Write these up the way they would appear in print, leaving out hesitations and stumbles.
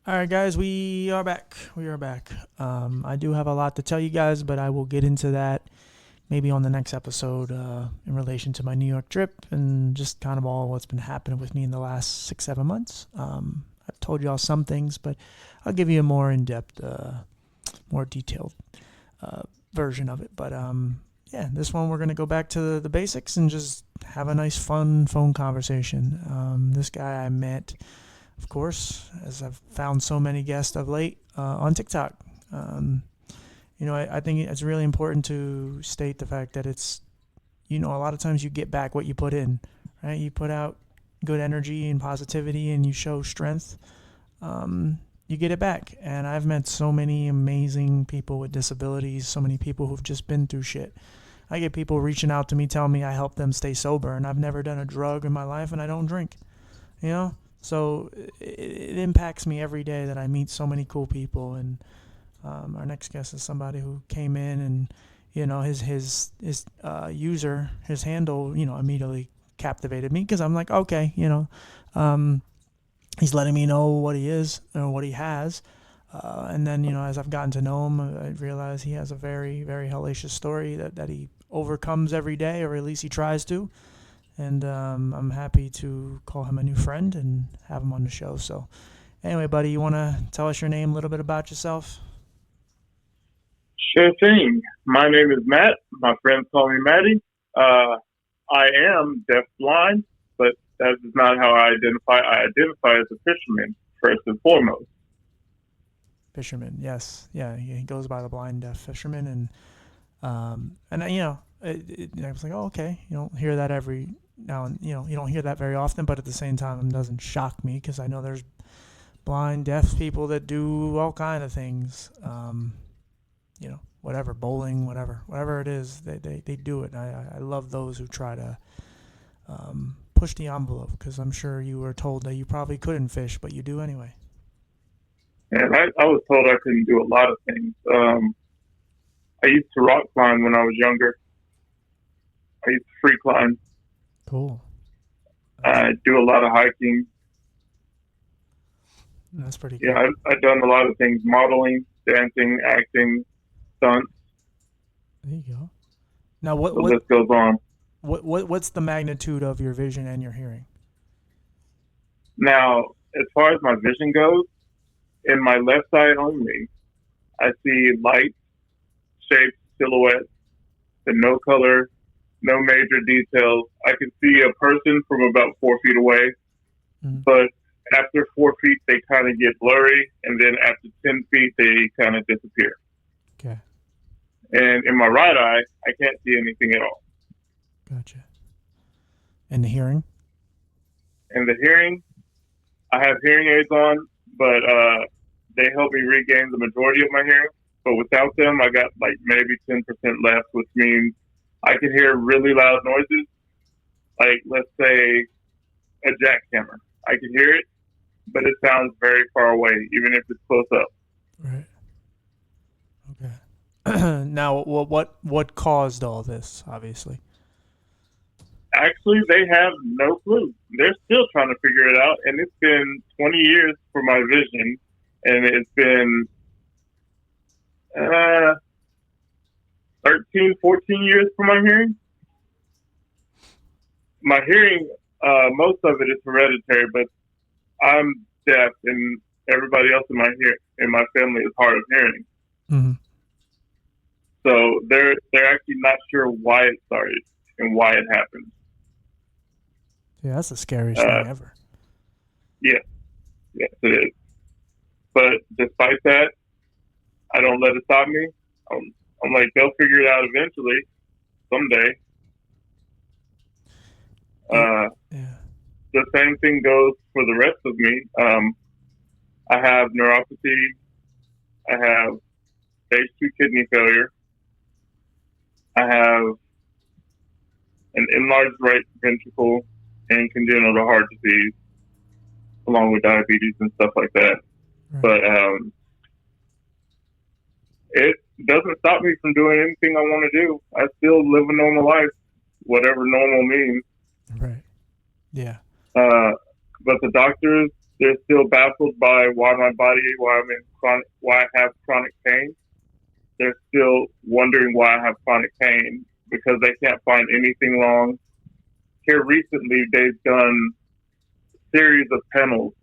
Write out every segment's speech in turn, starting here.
All right, guys, we are back. We are back. I do have a lot to tell you guys, but I will get into that maybe on the next episode in relation to my New York trip and just kind of all what's been happening with me in the last 6, 7 months. I've told you all some things, but I'll give you a more in depth, more detailed uh, version of it. But yeah, this one we're going to go back to the basics and just have a nice, fun phone conversation. This guy I met, of course, as I've found so many guests of late on TikTok. Um, I think it's really important to state the fact that a lot of times you get back what you put in, right? You put out good energy and positivity and you show strength, you get it back. And I've met so many amazing people with disabilities, so many people who've just been through shit. I get people reaching out to me telling me I help them stay sober, and I've never done a drug in my life and I don't drink, you know? So it impacts me every day that I meet so many cool people. And our next guest is somebody who came in and, his user, his handle, immediately captivated me because I'm like, okay, um, he's letting me know what he is or what he has. And then, as I've gotten to know him, I realize he has a very, very hellacious story that he overcomes every day, or at least he tries to. And I'm happy to call him a new friend and have him on the show. So, anyway, buddy, you want to tell us your name, a little bit about yourself? Sure thing. My name is Matt. My friends call me Matty. Uh, I am deafblind, but that is not how I identify. I identify as a fisherman first and foremost. Fisherman, yes, yeah, he goes by the blind deaf fisherman, and I was like, oh, okay, you don't hear that every now and you don't hear that very often, but at the same time, it doesn't shock me because I know there's blind deaf people that do all kind of things, whatever, bowling, whatever it is, they do it. I love those who try to push the envelope because I'm sure you were told that you probably couldn't fish, but you do anyway. And I was told I couldn't do a lot of things. I used to rock climb when I was younger. I used to free climb. Cool. That's I do a lot of hiking. that's pretty Yeah, cool. I've done a lot of things: modeling, dancing, acting, stunts. There you go. Now, what The what list goes on. what's the magnitude of your vision and your hearing? Now, as far as my vision goes, in my left eye only, I see light, shapes, silhouettes, and no color, no major details. I can see a person from about 4 feet away, Mm, but after 4 feet, they kind of get blurry, and then after 10 feet, they kind of disappear. okay, And in my right eye, I can't see anything at all. gotcha. And the hearing? And the hearing, I have hearing aids on, but they help me regain the majority of my hearing. But without them, I got like maybe 10% left, which means I can hear really loud noises, like let's say a jackhammer. I can hear it, but it sounds very far away, even if it's close up. Right. Okay. Now, what caused all this? Obviously. Actually, they have no clue. They're still trying to figure it out, and it's been 20 years for my vision, and it's been uh, 13, 14 years for my hearing. My hearing, most of it is hereditary, but I'm deaf, and everybody else in my family is hard of hearing. Hmm. So they're actually not sure why it started and why it happened. Yeah, that's the scariest Uh, thing ever. yeah, yes, it is. But despite that, I don't let it stop me. I'm like they'll figure it out eventually, someday. Yeah. Uh, Yeah. the same thing goes for the rest of me. I have neuropathy. I have stage 2 kidney failure. I have an enlarged right ventricle and congenital heart disease, along with diabetes and stuff like that. Right. But it doesn't stop me from doing anything I want to do. I still live a normal life, whatever normal means. Right. Yeah. Uh, but the doctors they're still baffled by why I have chronic pain. They're still wondering why I have chronic pain because they can't find anything wrong. Here recently, they've done a series of panels,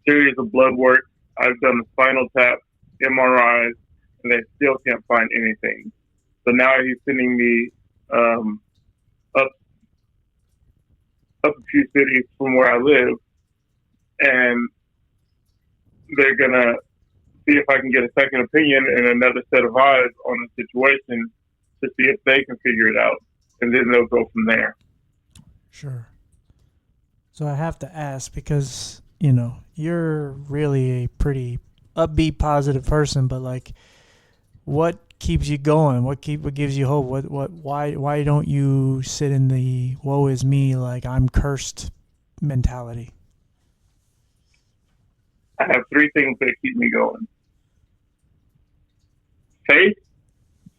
series of blood work. I've done spinal tap, MRIs, and they still can't find anything. So now he's sending me up a few cities from where I live, and they're gonna see if I can get a second opinion and another set of eyes on the situation to see if they can figure it out, and then they'll go from there. Sure. So I have to ask because, you're really a pretty upbeat, positive person, but like, what keeps you going? What gives you hope? Why don't you sit in the woe is me, like I'm cursed mentality? I have three things that keep me going: faith,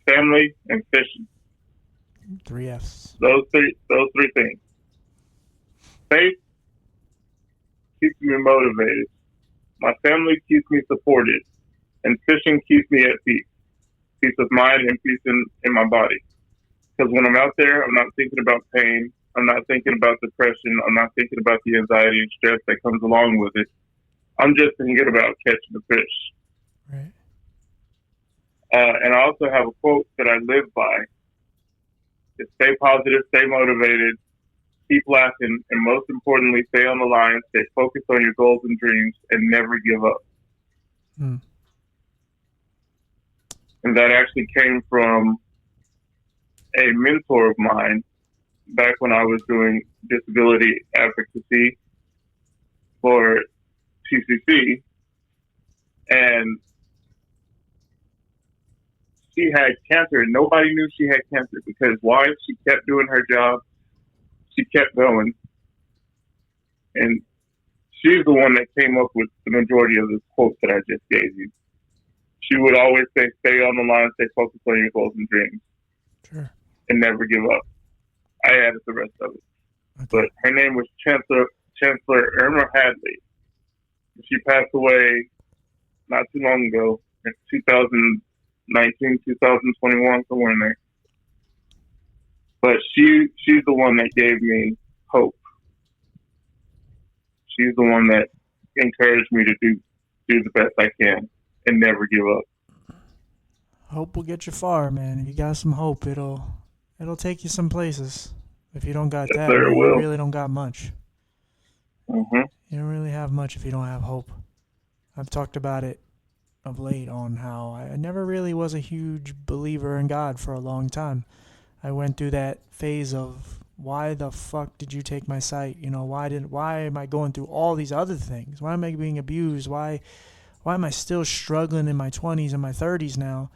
family, and fishing. 3 F's. Those three things. Faith keeps me motivated. My family keeps me supported, and fishing keeps me at peace of mind and peace in my body. Because when I'm out there, I'm not thinking about pain. I'm not thinking about depression. I'm not thinking about the anxiety and stress that comes along with it. I'm just thinking about catching the fish. Right. And I also have a quote that I live by. It's stay positive, stay motivated, keep laughing, and most importantly, stay on the line, stay focused on your goals and dreams, and never give up. And that actually came from a mentor of mine back when I was doing disability advocacy for TCC. And she had cancer, and nobody knew she had cancer because why? She kept doing her job. She kept going. And she's the one that came up with the majority of this quote that I just gave you. She would always say, stay on the line, stay focused on your goals and dreams. Sure. And never give up. I added the rest of it. Okay. But her name was Chancellor Irma Hadley. She passed away not too long ago, in 2019, 2021, somewhere in there. But she's the one that gave me hope. She's the one that encouraged me to do the best I can and never give up. Hope will get you far, man. If you got some hope, it'll take you some places. If you don't got that, you really don't got much. Mm-hmm. You don't really have much if you don't have hope. I've talked about it of late on how I never really was a huge believer in God for a long time. I went through that phase of why the fuck did you take my sight? Why am I going through all these other things? Why am I being abused? Why am I still struggling in my 20s and my 30s now?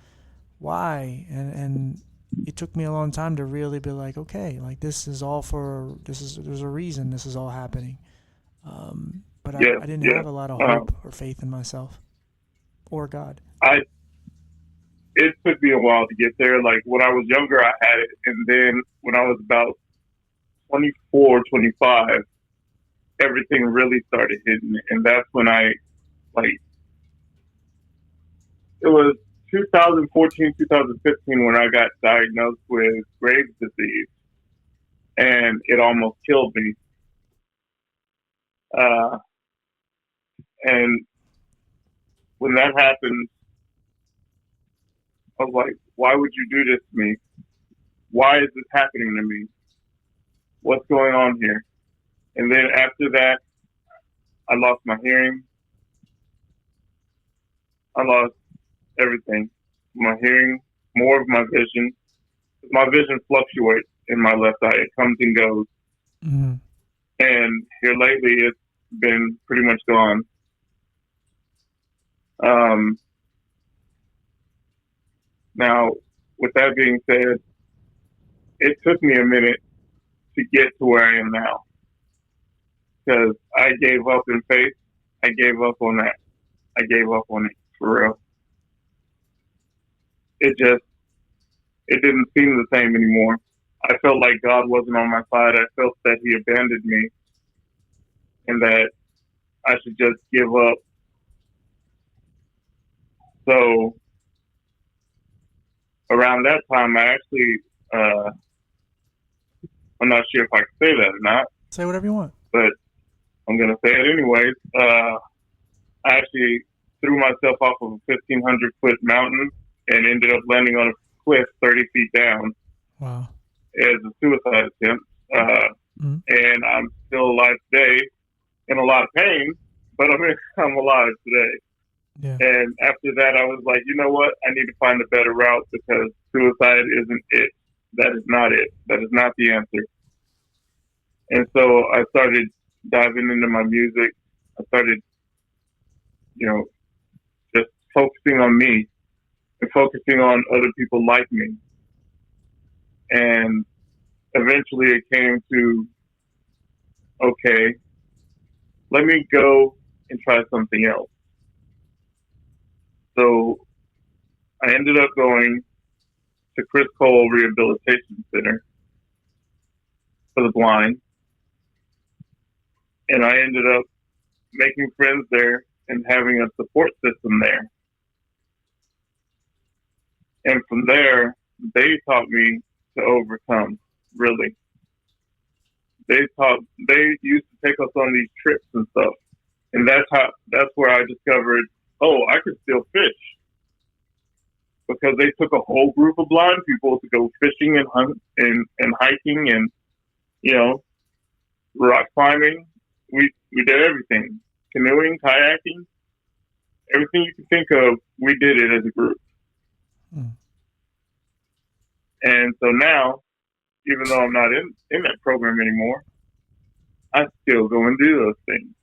Why? And it took me a long time to really be like, okay, like there's a reason this is all happening. But I didn't have a lot of hope or faith in myself or God. It took me a while to get there. Like when I was younger, I had it. And then when I was about 24, 25, everything really started hitting me. And that's when it was 2014, 2015 when I got diagnosed with Graves' disease. And it almost killed me. And when that happened, I was like, why would you do this to me? Why is this happening to me? What's going on here? And then after that, I lost my hearing. I lost everything. My hearing, more of my vision. My vision fluctuates in my left eye. It comes and goes. Mm-hmm. And here lately, it's been pretty much gone. Now, with that being said, it took me a minute to get to where I am now. Because I gave up in faith. I gave up on that. I gave up on it, for real. It didn't seem the same anymore. I felt like God wasn't on my side. I felt that He abandoned me. And that I should just give up. So around that time, I actually, I'm not sure if I can say that or not, Say whatever you want. but I'm going to say it anyways. I actually threw myself off of a 1,500-foot mountain and ended up landing on a cliff 30 feet down Wow. as a suicide attempt. And I'm still alive today in a lot of pain, but I'm alive today. Yeah. And after that, I was like, you know what? I need to find a better route because suicide isn't it. That is not it. That is not the answer. And so I started diving into my music. I started, just focusing on me and focusing on other people like me. And eventually it came to, okay, let me go and try something else. So I ended up going to Chris Cole Rehabilitation Center for the blind. And I ended up making friends there and having a support system there. And from there, they taught me to overcome, really. They used to take us on these trips and stuff. And that's where I discovered, I could still fish. Because they took a whole group of blind people to go fishing and hiking and, rock climbing. We did everything. Canoeing, kayaking, everything you can think of, we did it as a group. And so now, even though I'm not in that program anymore, I still go and do those things.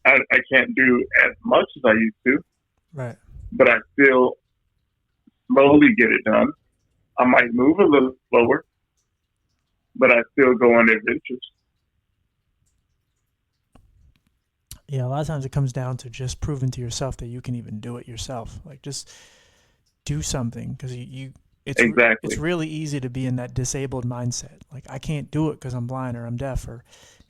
I can't do as much as I used to. Right. But I still slowly get it done. I might move a little slower, but I still go on adventures. Yeah, a lot of times it comes down to just proving to yourself that you can even do it yourself. Like, just do something, because it's really easy to be in that disabled mindset. Like, I can't do it because I'm blind or I'm deaf, or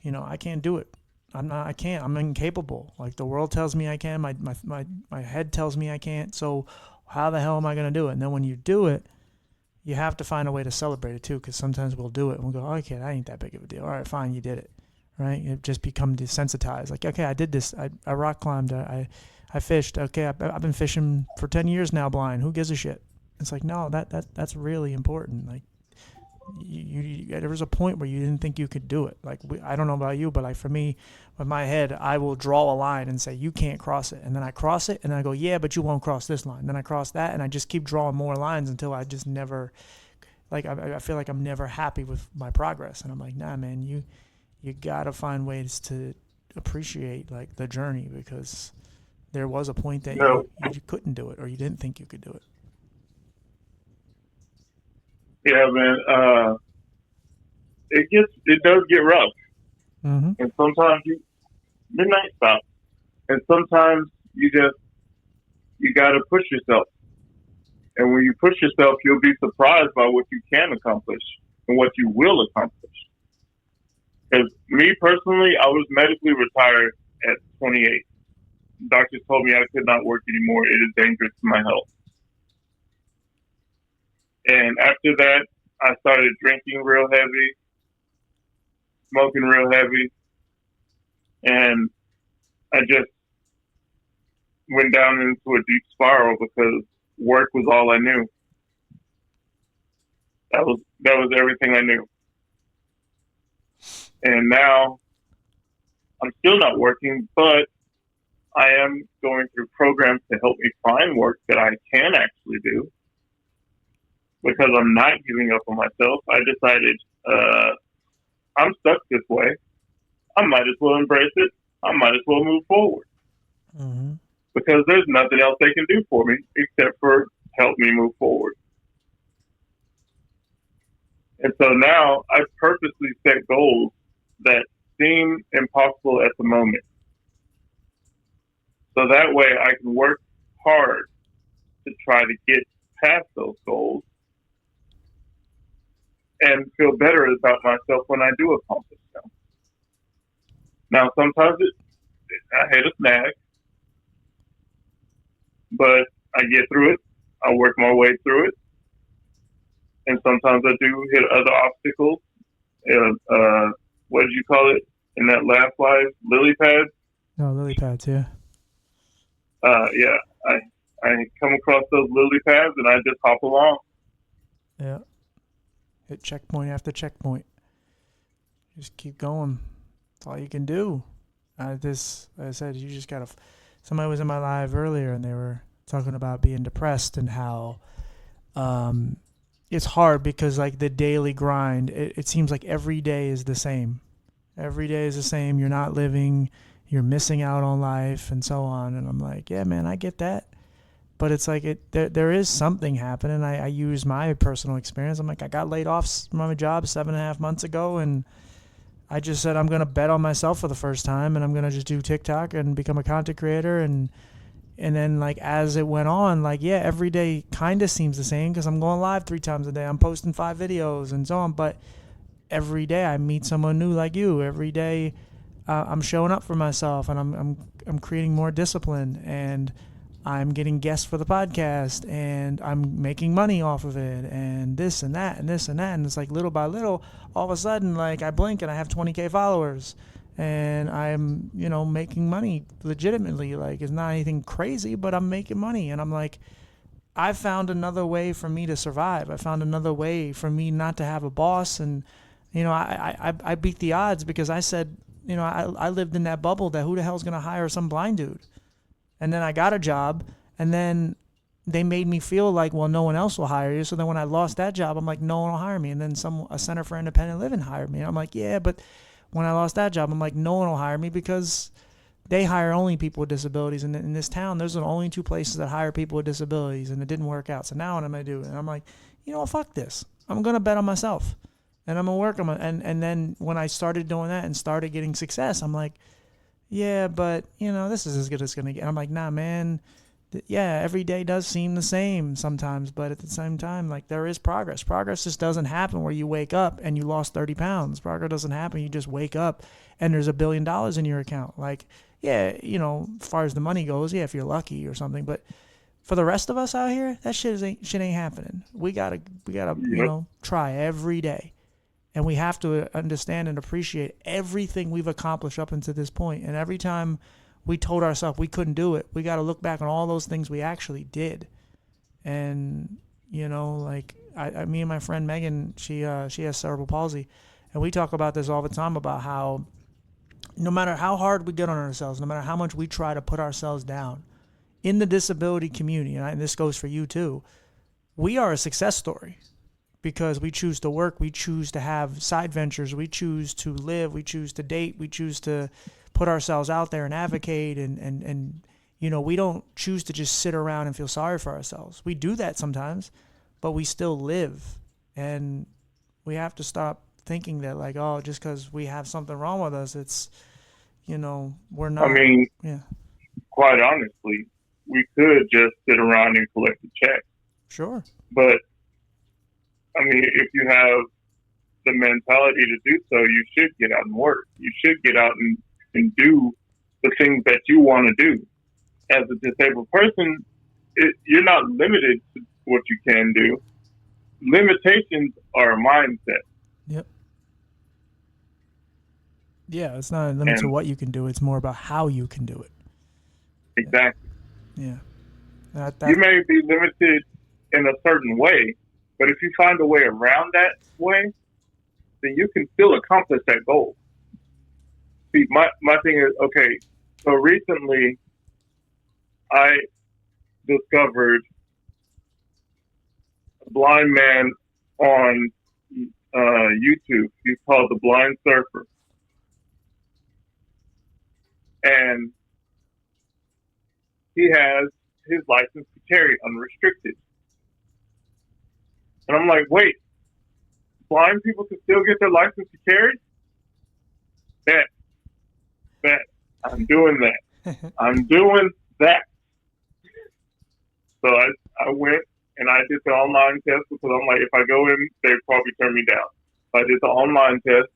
I can't do it. I can't. I'm incapable. Like, the world tells me I can. My head tells me I can't. So how the hell am I going to do it? And then when you do it, you have to find a way to celebrate it too, because sometimes we'll do it and we'll go, okay, that ain't that big of a deal. All right, fine, you did it. Right? You just become desensitized. Like, okay, I did this. I rock climbed. I fished. Okay, I've been fishing for 10 years now blind. Who gives a shit? It's like, no, that's really important. Like, there was a point where you didn't think you could do it. Like, I don't know about you, but like for me, with my head, I will draw a line and say, you can't cross it. And then I cross it, and then I go, yeah, but you won't cross this line. Then I cross that, and I just keep drawing more lines until I just never, like, I feel like I'm never happy with my progress. And I'm like, nah, man, you got to find ways to appreciate, like, the journey, because there was a point that you couldn't do it, or you didn't think you could do it. Yeah, man. It does get rough, and sometimes midnight stops, and sometimes you got to push yourself. And when you push yourself, you'll be surprised by what you can accomplish and what you will accomplish. Because me personally, I was medically retired at 28. Doctors told me I could not work anymore. It is dangerous to my health. And after that, I started drinking real heavy, smoking real heavy, and I just went down into a deep spiral because work was all I knew. That was everything I knew. And now I'm still not working, but I am going through programs to help me find work that I can actually do, because I'm not giving up on myself. I decided I'm stuck this way. I might as well embrace it. I might as well move forward. Because there's nothing else they can do for me except for help me move forward. And so now I purposely set goals that seem impossible at the moment. So that way I can work hard to try to get past those goals and feel better about myself when I do accomplish them. Now, sometimes I hit a snag, but I get through it. I work my way through it, and sometimes I do hit other obstacles. What did you call it in that last life? Lily pads. No, lily pads, yeah. Yeah, I come across those lily pads and I just hop along. Yeah. Hit checkpoint after checkpoint. Just keep going. That's all you can do. Like I said, you just gotta. Somebody was in my live earlier, and they were talking about being depressed and how it's hard because like the daily grind. It seems like every day is the same. Every day is the same. You're not living. You're missing out on life, and so on. And I'm like, yeah, man, I get that. But it's like there is something happening. I use my personal experience. I'm like, I got laid off from my job 7.5 months ago, and I just said I'm gonna bet on myself for the first time, and I'm gonna just do TikTok and become a content creator. And then like as it went on, like yeah, every day kind of seems the same because I'm going live 3 times a day. I'm posting 5 videos and so on. But every day I meet someone new like you. Every day I'm showing up for myself, and I'm creating more discipline, and I'm getting guests for the podcast, and I'm making money off of it, and this and that and this and that. And it's like little by little, all of a sudden, like I blink and I have 20K followers, and I'm, making money legitimately. Like it's not anything crazy, but I'm making money. And I'm like, I found another way for me to survive. I found another way for me not to have a boss. And, I beat the odds because I said, I lived in that bubble that who the hell's going to hire some blind dude? And then I got a job, and then they made me feel like, well, no one else will hire you. So then when I lost that job, I'm like, no one will hire me. And then a Center for Independent Living hired me. And I'm like, yeah, but when I lost that job, I'm like, no one will hire me because they hire only people with disabilities. And in this town, there's only 2 places that hire people with disabilities, and it didn't work out. So now what am I doing? And I'm like, fuck this. I'm going to bet on myself, and I'm going to work on and then when I started doing that and started getting success, I'm like, yeah, but, this is as good as it's going to get. I'm like, nah, man. Yeah, every day does seem the same sometimes, but at the same time, like, there is progress. Progress just doesn't happen where you wake up and you lost 30 pounds. Progress doesn't happen. You just wake up and there's $1 billion in your account. Like, yeah, as far as the money goes, yeah, if you're lucky or something. But for the rest of us out here, that shit ain't happening. We gotta, Yep. try every day. And we have to understand and appreciate everything we've accomplished up until this point. And every time we told ourselves we couldn't do it, we got to look back on all those things we actually did. And, like me and my friend Megan, she has cerebral palsy. And we talk about this all the time about how no matter how hard we get on ourselves, no matter how much we try to put ourselves down in the disability community, and this goes for you too, we are a success story. Because we choose to work, we choose to have side ventures, we choose to live, we choose to date, we choose to put ourselves out there and advocate, and we don't choose to just sit around and feel sorry for ourselves. We do that sometimes, but we still live. And we have to stop thinking that like, oh, just because we have something wrong with us, it's, we're not. I mean, yeah, quite honestly, we could just sit around and collect a check. sure. But I mean, if you have the mentality to do so, you should get out and work. You should get out and do the things that you want to do. As a disabled person, you're not limited to what you can do. Limitations are a mindset. Yep. Yeah, it's not a limit to what you can do. It's more about how you can do it. Exactly. Yeah. You may be limited in a certain way, but if you find a way around that way, then you can still accomplish that goal. See, my thing is, okay, so recently I discovered a blind man on YouTube. He's called the Blind Surfer. And he has his license to carry unrestricted. And I'm like, wait, blind people can still get their license to carry? Bet. I'm doing that. I'm doing that. So I went and I did the online test because I'm like, if I go in, they'd probably turn me down. So I did the online test,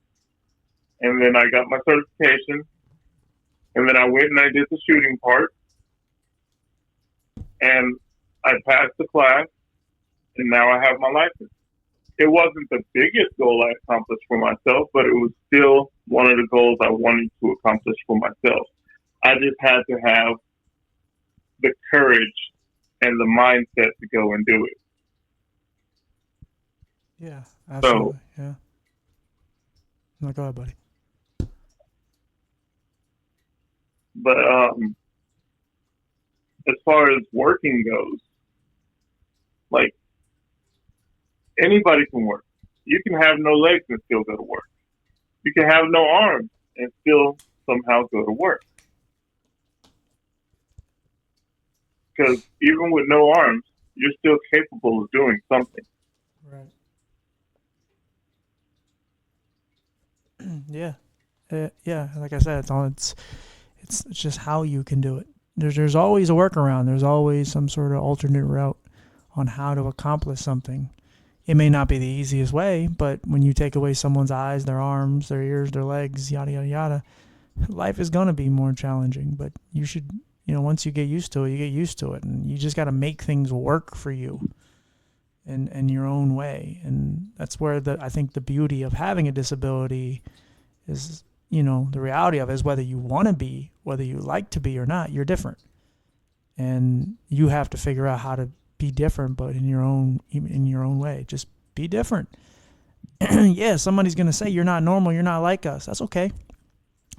and then I got my certification, And then I went and I did the shooting part, and I passed the class, and now I have my license. It wasn't the biggest goal I accomplished for myself, but it was still one of the goals I wanted to accomplish for myself. I just had to have the courage and the mindset to go and do it. Yeah, absolutely. Yeah. No, go ahead, buddy. But as far as working goes, like, anybody can work. You can have no legs and still go to work. You can have no arms and still somehow go to work. Because even with no arms, you're still capable of doing something. Right. Yeah. Yeah. Like I said, it's just how you can do it. There's always a workaround. There's always some sort of alternate route on how to accomplish something. It may not be the easiest way, but when you take away someone's eyes, their arms, their ears, their legs, yada, yada, yada, life is going to be more challenging. But you should, once you get used to it, you get used to it. And you just got to make things work for you in your own way. And that's where I think the beauty of having a disability is, the reality of it is whether you want to be, whether you like to be or not, you're different. And you have to figure out how to be different, but in your own way. Just be different. Yeah, somebody's going to say you're not normal, you're not like us. That's okay.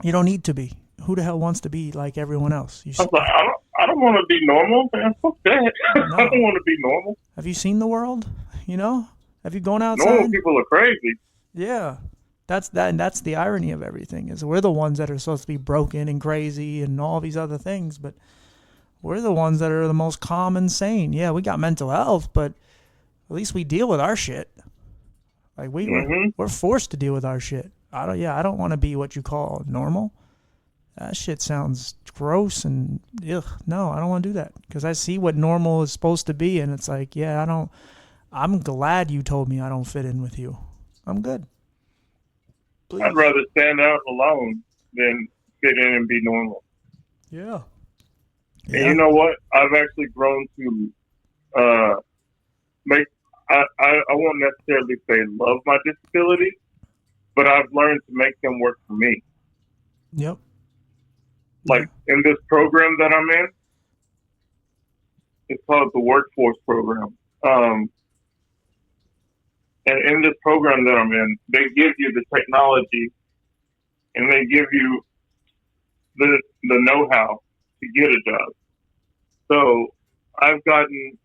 You don't need to be. Who the hell wants to be like everyone else? I don't want to be normal, man. Fuck that. No. I don't want to be normal. Have you seen the world? Have you gone outside? Normal people are crazy. Yeah. That's the irony of everything, is we're the ones that are supposed to be broken and crazy and all these other things, but we're the ones that are the most calm and sane. Yeah, we got mental health, but at least we deal with our shit. Like we're forced to deal with our shit. I don't want to be what you call normal. That shit sounds gross and ugh. No, I don't want to do that, because I see what normal is supposed to be, and it's like, yeah, I'm glad you told me I don't fit in with you. I'm good. Please. I'd rather stand out alone than fit in and be normal. Yeah. And you know what? I've actually grown to make. I won't necessarily say love my disabilities, but I've learned to make them work for me. Yep. Like in this program that I'm in, it's called the Workforce Program. And in this program that I'm in, they give you the technology and they give you the know-how to get a job. So I've gotten,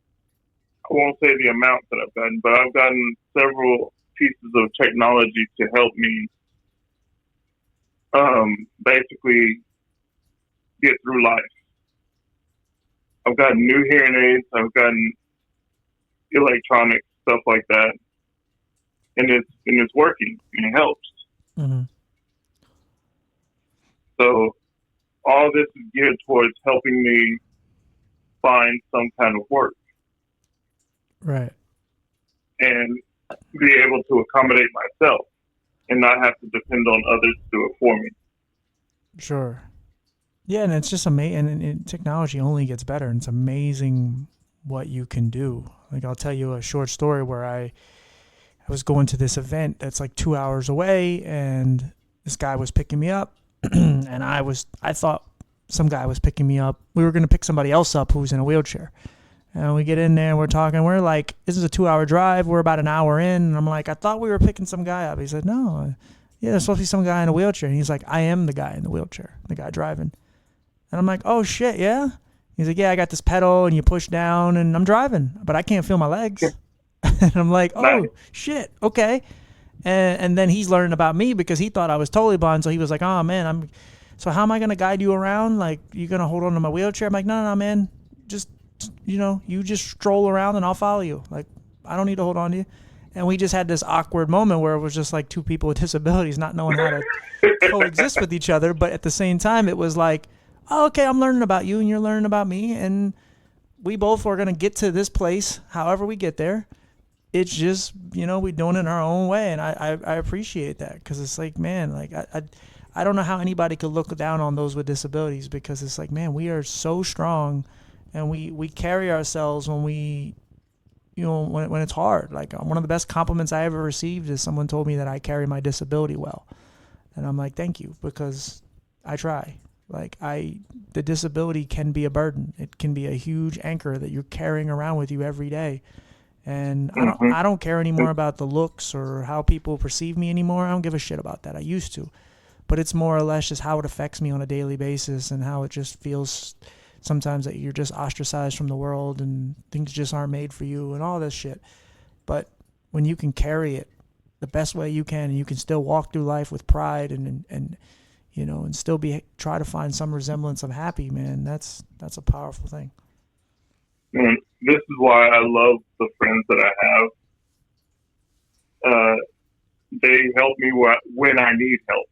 I won't say the amount that I've gotten, but I've gotten several pieces of technology to help me basically get through life. I've gotten new hearing aids, I've gotten electronic stuff like that, and it's working and it helps. Mm-hmm. So all this is geared towards helping me find some kind of work. Right. And be able to accommodate myself and not have to depend on others to do it for me. Sure. Yeah, and it's just amazing. And technology only gets better. And it's amazing what you can do. Like, I'll tell you a short story where I was going to this event that's like 2 hours away, and this guy was picking me up, and I thought some guy was picking me up. We were going to pick somebody else up who's in a wheelchair. And we get in there and we're talking. We're like, this is a 2 hour drive. We're about an hour in. And I'm like, I thought we were picking some guy up. He said, no. Yeah, there's supposed to be some guy in a wheelchair. And he's like, I am the guy in the wheelchair, the guy driving. And I'm like, oh, shit, yeah? He's like, yeah, I got this pedal and you push down and I'm driving, but I can't feel my legs. And I'm like, oh, shit, okay. And then he's learning about me because he thought I was totally blind. So he was like, oh, man, so how am I going to guide you around? Like, you going to hold on to my wheelchair? I'm like, no, man, just, you just stroll around and I'll follow you. Like, I don't need to hold on to you. And we just had this awkward moment where it was just like two people with disabilities not knowing how to coexist with each other. But at the same time, it was like, oh, okay, I'm learning about you and you're learning about me. And we both are going to get to this place however we get there. It's just, we're doing it in our own way. And I appreciate that because it's like, man, like I I don't know how anybody could look down on those with disabilities, because it's like, man, we are so strong, and we carry ourselves when we, when it's hard. Like, one of the best compliments I ever received is someone told me that I carry my disability well. And I'm like, thank you, because I try. Like, the disability can be a burden. It can be a huge anchor that you're carrying around with you every day. And I don't care anymore about the looks or how people perceive me anymore. I don't give a shit about that. I used to. But it's more or less just how it affects me on a daily basis, and how it just feels sometimes that you're just ostracized from the world and things just aren't made for you and all this shit. But when you can carry it the best way you can, and you can still walk through life with pride and and still try to find some resemblance of happy, man, that's a powerful thing. And this is why I love the friends that I have. They help me when I need help.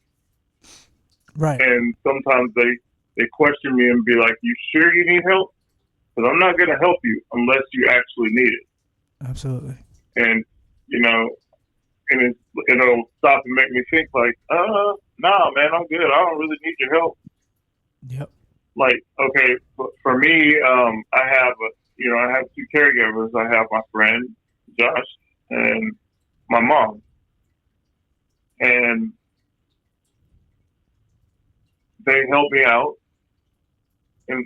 Right. And sometimes they question me and be like, "You sure you need help? Because I'm not going to help you unless you actually need it." Absolutely. And and it'll stop and make me think like, nah, man, I'm good. I don't really need your help. Yep. Like, okay, for me, I have two caregivers. I have my friend Josh and my mom, and they help me out. And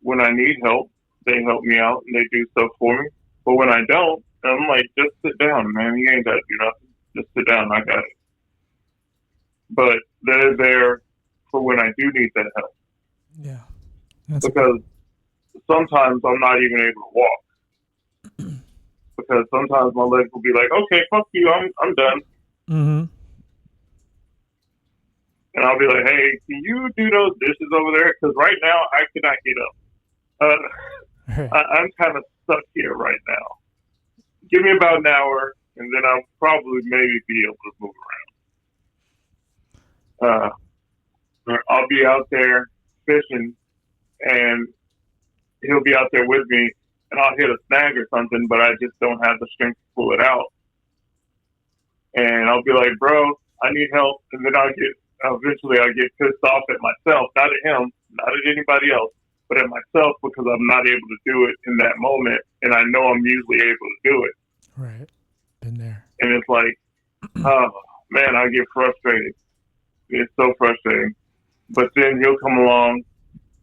when I need help, they help me out and they do stuff for me. But when I don't, I'm like, just sit down, man. You ain't got to do nothing. Just sit down. I got it. But they're there for when I do need that help. Yeah. Because sometimes I'm not even able to walk. Because sometimes my legs will be like, okay, fuck you, I'm done. Mm-hmm. And I'll be like, hey, can you do those dishes over there? Because right now I cannot get up. I'm kind of stuck here right now. Give me about an hour, and then I'll probably maybe be able to move around. I'll be out there fishing, and he'll be out there with me, and I'll hit a snag or something, but I just don't have the strength to pull it out. And I'll be like, bro, I need help. And then eventually I'll get pissed off at myself, not at him, not at anybody else, but at myself, because I'm not able to do it in that moment. And I know I'm usually able to do it. Right. Been there. And it's like, oh, man, I get frustrated. It's so frustrating. But then he'll come along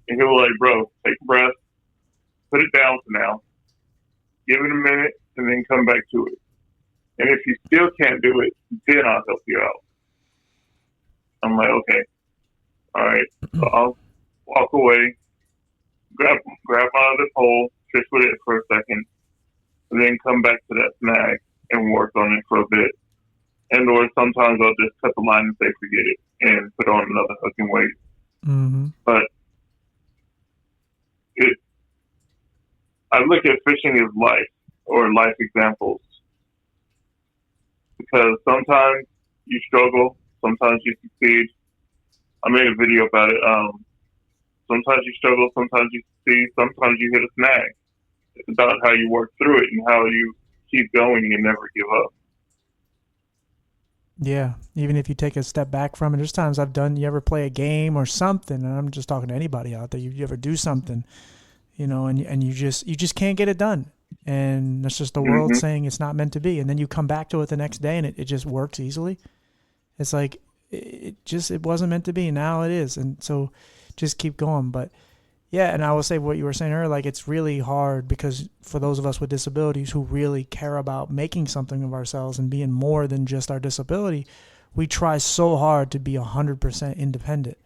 and he'll like, bro, take a breath, put it down for now, give it a minute, and then come back to it. And if you still can't do it, then I'll help you out. I'm like, okay, all right. So I'll walk away, grab my other pole, fish with it for a second, and then come back to that snag and work on it for a bit. And or sometimes I'll just cut the line and say forget it and put on another hook and wait. Mm-hmm. But I look at fishing as life or life examples, because sometimes you struggle, sometimes you succeed. I made a video about it. Sometimes you struggle, sometimes you succeed, sometimes you hit a snag. It's about how you work through it and how you keep going and never give up. Yeah, even if you take a step back from it, there's times you ever play a game or something, and I'm just talking to anybody out there, you ever do something, and you just can't get it done. And that's just the world saying it's not meant to be. And then you come back to it the next day and it just works easily. It's like, it wasn't meant to be. Now it is. And so just keep going. But yeah, and I will say what you were saying earlier, like, it's really hard because for those of us with disabilities who really care about making something of ourselves and being more than just our disability, we try so hard to be 100% independent.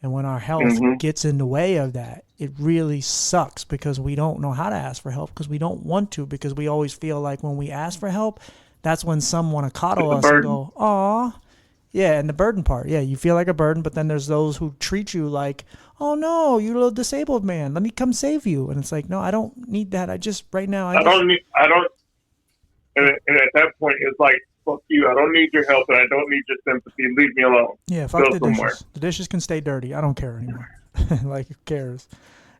And when our health gets in the way of that, it really sucks, because we don't know how to ask for help, because we don't want to, because we always feel like when we ask for help, that's when some want to coddle us and go, aw. Yeah, and the burden part. Yeah, you feel like a burden, but then there's those who treat you like, oh no, you're a little disabled man. Let me come save you. And it's like, no, I don't need that. I just, right now, and at that point, it's like, fuck you. I don't need your help, and I don't need your sympathy. Leave me alone. Yeah, fuck the dishes. The dishes can stay dirty. I don't care anymore. Like, who cares?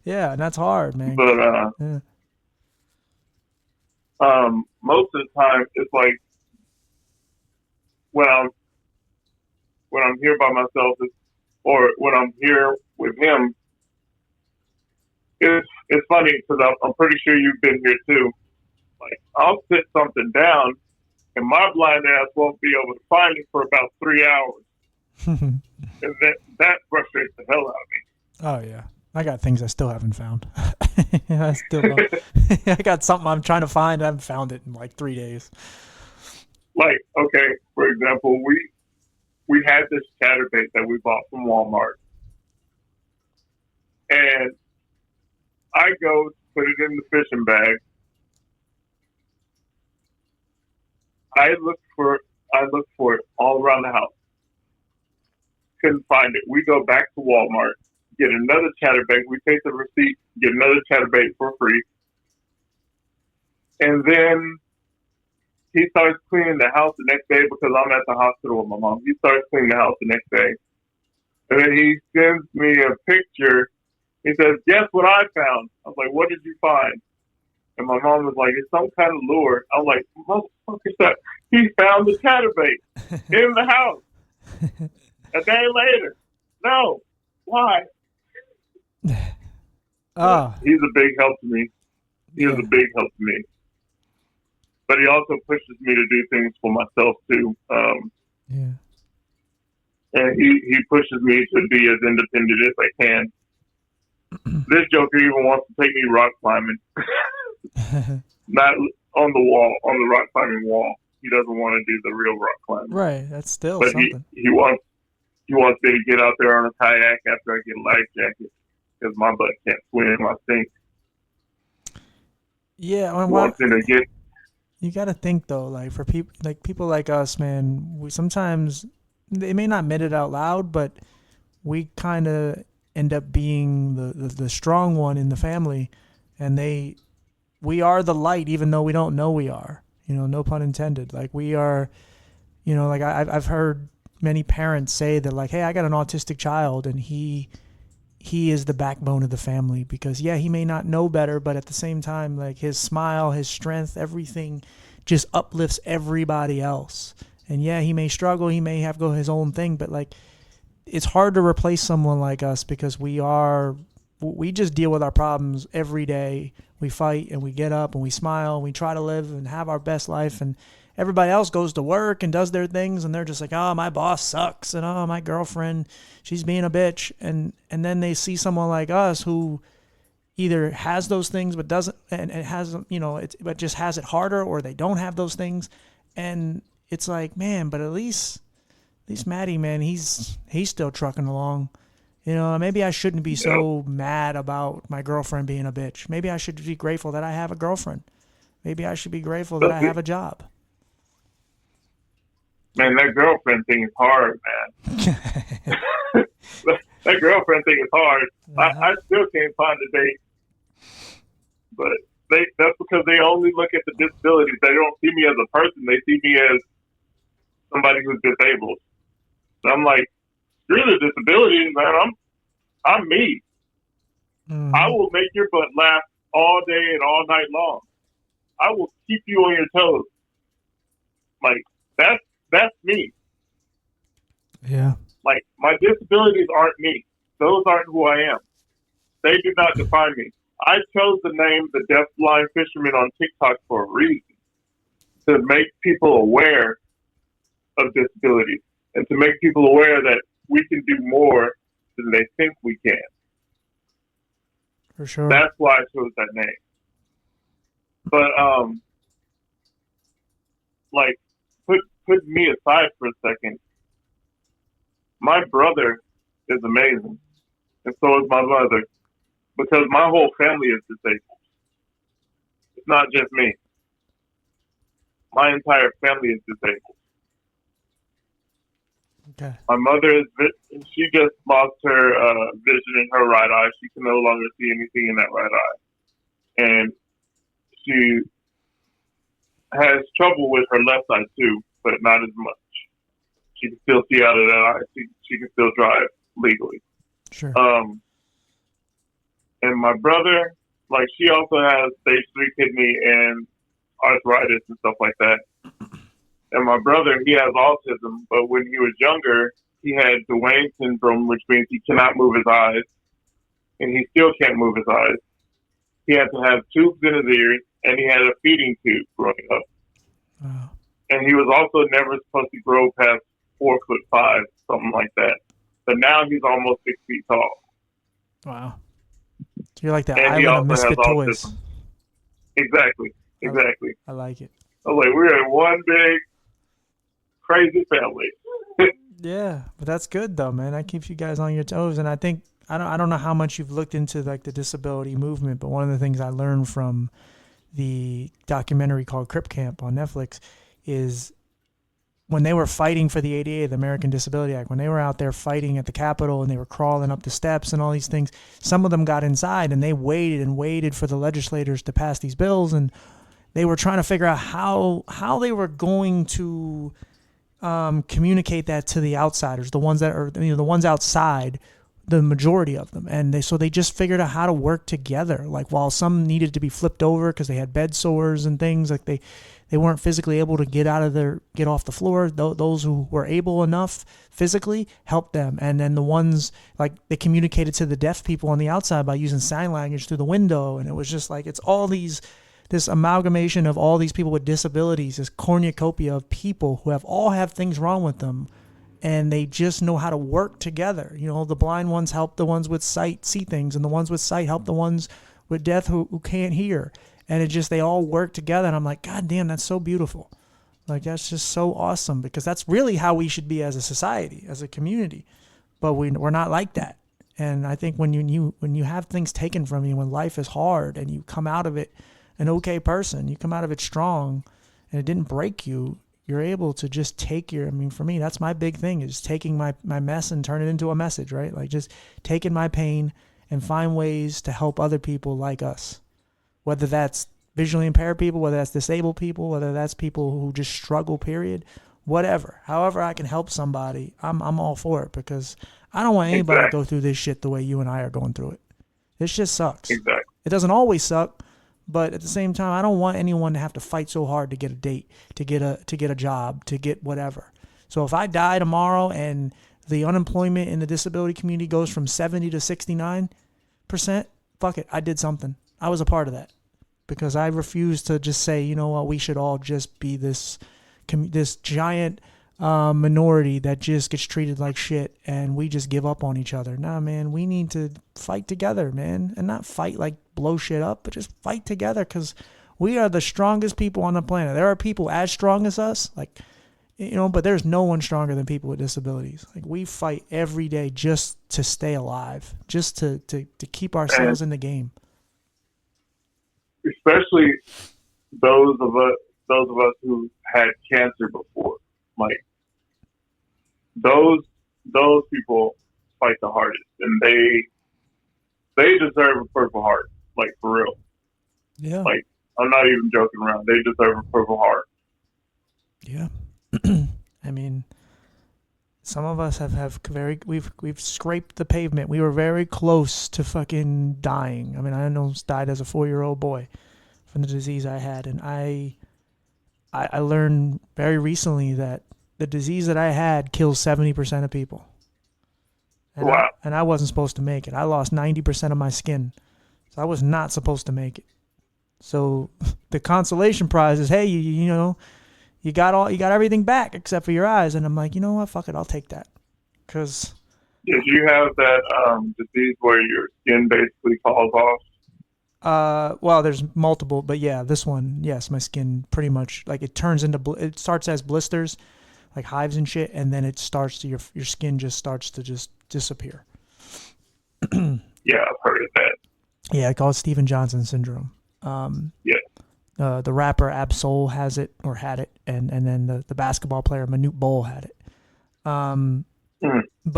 Yeah, and that's hard, man. But most of the time, it's like when when I'm here by myself or when I'm here with him, it's funny because I'm pretty sure you've been here too. Like, I'll sit something down, and my blind ass won't be able to find it for about 3 hours, and that frustrates the hell out of me. Oh yeah, I got things I still haven't found. I still don't. I got something I'm trying to find. I haven't found it in like 3 days. Like, okay, for example, we had this chatterbait that we bought from Walmart, and I go to put it in the fishing bag. I looked for it all around the house. Couldn't find it. We go back to Walmart, get another chatterbait. We take the receipt, get another chatterbait for free. And then he starts cleaning the house the next day because I'm at the hospital with my mom. He starts cleaning the house the next day. And then he sends me a picture. He says, guess what I found? I was like, what did you find? And my mom was like, it's some kind of lure. I was like, motherfucker, he found the chatterbait in the house. A day later. No. Why? Oh. He's a big help to me. He is a big help to me. But he also pushes me to do things for myself too. Yeah. And he pushes me to be as independent as I can. This joker even wants to take me rock climbing. Not on the wall, on the rock climbing wall. He doesn't want to do the real rock climbing. Right, that's still but something. He wants me to get out there on a kayak after I get a life jacket because my butt can't swim. I think. Yeah, he wants me to get. You got to think though, like for people like us, man. We sometimes they may not admit it out loud, but we kind of end up being the strong one in the family, and we are the light, even though we don't know we are. You know, no pun intended. Like we are, you know, like I've heard many parents say that, like, hey, I got an autistic child, and he is the backbone of the family because, yeah, he may not know better, but at the same time, like his smile, his strength, everything just uplifts everybody else. And yeah, he may struggle, he may have go his own thing, but like it's hard to replace someone like us because we just deal with our problems every day. We fight and we get up and we smile and we try to live and have our best life, and everybody else goes to work and does their things, and they're just like, oh, my boss sucks, and oh, my girlfriend, she's being a bitch. And then they see someone like us who either has those things but doesn't, and it has, you know, but just has it harder, or they don't have those things. And it's like, man, but at least Maddie, man, he's still trucking along. You know, maybe I shouldn't be so mad about my girlfriend being a bitch. Maybe I should be grateful that I have a girlfriend. Maybe I should be grateful that I have a job. Man, that girlfriend thing is hard, man. That girlfriend thing is hard. I still can't find a date. But that's because they only look at the disabilities. They don't see me as a person. They see me as somebody who's disabled. So I'm like, screw the disabilities, man. I'm me. Mm-hmm. I will make your butt laugh all day and all night long. I will keep you on your toes. Like, that's me. Yeah. Like, my disabilities aren't me. Those aren't who I am. They do not define me. I chose the name the deafblind fisherman on TikTok for a reason. To make people aware of disabilities and to make people aware that we can do more than they think we can. For sure. That's why I chose that name. But, like, put me aside for a second. My brother is amazing, and so is my mother, because my whole family is disabled. It's not just me. My entire family is disabled. Okay. My mother she just lost her vision in her right eye. She can no longer see anything in that right eye. And she has trouble with her left eye too, but not as much. She can still see out of that eye. She can still drive legally. Sure. And my brother, like, she also has stage 3 kidney and arthritis and stuff like that. And my brother, he has autism, but when he was younger, he had Duane syndrome, which means he cannot move his eyes, and he still can't move his eyes. He had to have tubes in his ears, and he had a feeding tube growing up. Wow. And he was also never supposed to grow past 4'5", something like that. But now he's almost 6 feet tall. Wow. So you're like that And he island of also misfit has toys. autism. Exactly. I like it. I was like, we're in one big crazy family. Yeah, but that's good though, man. That keeps you guys on your toes. And I think I don't know how much you've looked into like the disability movement, but one of the things I learned from the documentary called Crip Camp on Netflix is when they were fighting for the ADA, the American Disability Act, when they were out there fighting at the Capitol and they were crawling up the steps and all these things, some of them got inside and they waited and waited for the legislators to pass these bills, and they were trying to figure out how they were going to communicate that to the outsiders, the ones that are, the ones outside, the majority of them. And they just figured out how to work together. Like while some needed to be flipped over because they had bed sores and things, like they weren't physically able to get off the floor. Those who were able enough physically helped them. And then the ones, like, they communicated to the deaf people on the outside by using sign language through the window. And it was just like, it's all this amalgamation of all these people with disabilities, this cornucopia of people who all have things wrong with them, and they just know how to work together. The blind ones help the ones with sight see things, and the ones with sight help the ones with deaf who can't hear. And they all work together. And I'm like, God damn, that's so beautiful. Like, that's just so awesome, because that's really how we should be as a society, as a community. But we're not like that. And I think when you have things taken from you, when life is hard and you come out of it an okay person, you come out of it strong and it didn't break you, you're able to just take for me, that's my big thing, is taking my mess and turn it into a message, right? Like just taking my pain and find ways to help other people like us. Whether that's visually impaired people, whether that's disabled people, whether that's people who just struggle, period, whatever. However I can help somebody, I'm all for it, because I don't want anybody to go through this shit the way you and I are going through it. This just sucks. Exactly. It doesn't always suck, but at the same time, I don't want anyone to have to fight so hard to get a date, to get a job, to get whatever. So if I die tomorrow and the unemployment in the disability community goes from 70 to 69%, fuck it, I did something. I was a part of that, because I refuse to just say, you know what, we should all just be this giant minority that just gets treated like shit and we just give up on each other. Nah, man, we need to fight together, man, and not fight like blow shit up, but just fight together, because we are the strongest people on the planet. There are people as strong as us, like, but there's no one stronger than people with disabilities. Like, we fight every day just to stay alive, just to keep ourselves in the game. Especially those of us who had cancer before, like those people fight the hardest, and they deserve a Purple Heart, like, for real. Yeah. Like, I'm not even joking around. They deserve a Purple Heart. Yeah. I mean, some of us we've scraped the pavement. We were very close to fucking dying. I mean, I almost died as a 4-year-old boy from the disease I had. And I learned very recently that the disease that I had kills 70% of people. And wow. I wasn't supposed to make it. I lost 90% of my skin. So I was not supposed to make it. So the consolation prize is, hey, you got everything back except for your eyes. And I'm like, you know what? Fuck it. I'll take that. Because did you have that disease where your skin basically falls off? Well, there's multiple, but yeah, this one, yes, my skin pretty much, like, it starts as blisters, like hives and shit, and then it starts to, your skin just starts to just disappear. Yeah, I've heard of that. Yeah, I call it Steven Johnson syndrome. Yeah. The rapper Ab-Soul has it, or had it, and then the basketball player Manute Bol had it. But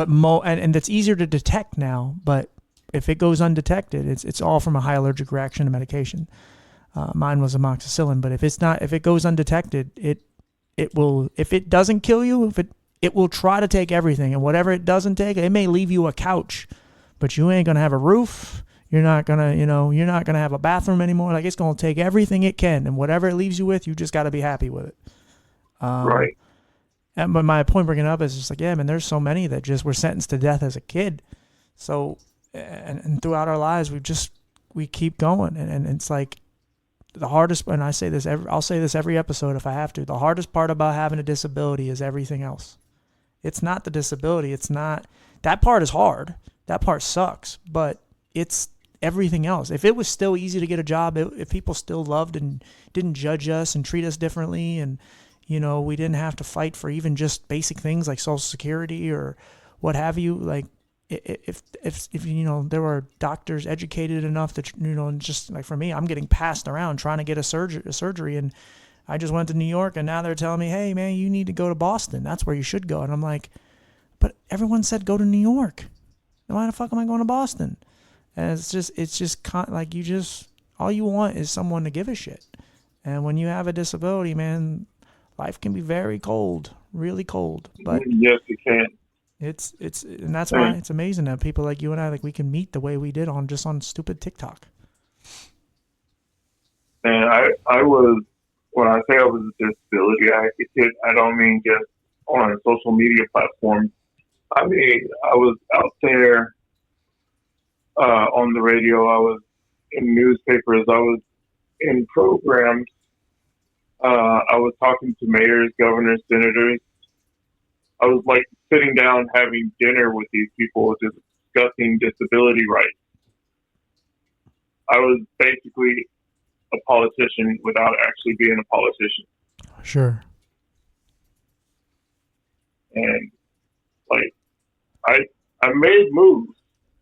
and it's easier to detect now, but if it goes undetected, it's all from a high allergic reaction to medication. Mine was amoxicillin, but if it goes undetected, it will, if it doesn't kill you, it will try to take everything, and whatever it doesn't take, it may leave you a couch, but you ain't gonna have a roof. You're not gonna have a bathroom anymore. Like, it's gonna take everything it can, and whatever it leaves you with, you just got to be happy with it. Right. But my point bringing it up is just like, yeah, man, there's so many that just were sentenced to death as a kid. So, and throughout our lives, we keep going. And it's like the hardest, and I'll say this every episode if I have to, the hardest part about having a disability is everything else. It's not the disability. It's not, that part is hard. That part sucks, but it's everything else. If it was still easy to get a job, if people still loved and didn't judge us and treat us differently, and we didn't have to fight for even just basic things like Social Security or what have you, like if there were doctors educated enough that just like for me, I'm getting passed around trying to get a surgery, and I just went to New York, and now they're telling me, hey man, you need to go to Boston. That's where you should go. And I'm like, but everyone said go to New York. Why the fuck am I going to Boston? And it's just like all you want is someone to give a shit. And when you have a disability, man, life can be very cold, really cold. But yes, it can. And that's why it's amazing that people like you and I, like, we can meet the way we did on stupid TikTok. And I was, when I say I was a disability advocate, I don't mean just on a social media platform. I mean, I was out there on the radio. I was in newspapers. I was in programs. I was talking to mayors, governors, senators. I was like sitting down having dinner with these people, just discussing disability rights. I was basically a politician without actually being a politician. Sure. And like, I made moves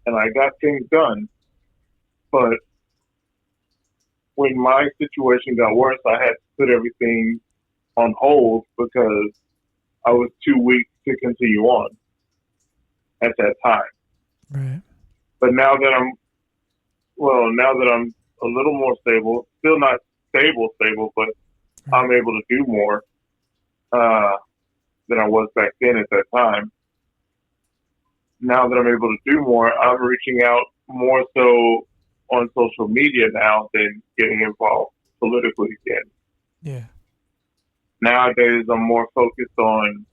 and I got things done, but when my situation got worse, I had to put everything on hold because I was too weak to continue on at that time. Right. But now that I'm a little more stable, still not stable, but right, I'm able to do more than I was back then at that time. Now that I'm able to do more, I'm reaching out more so on social media now than getting involved politically again. Yeah. Nowadays, I'm more focused on,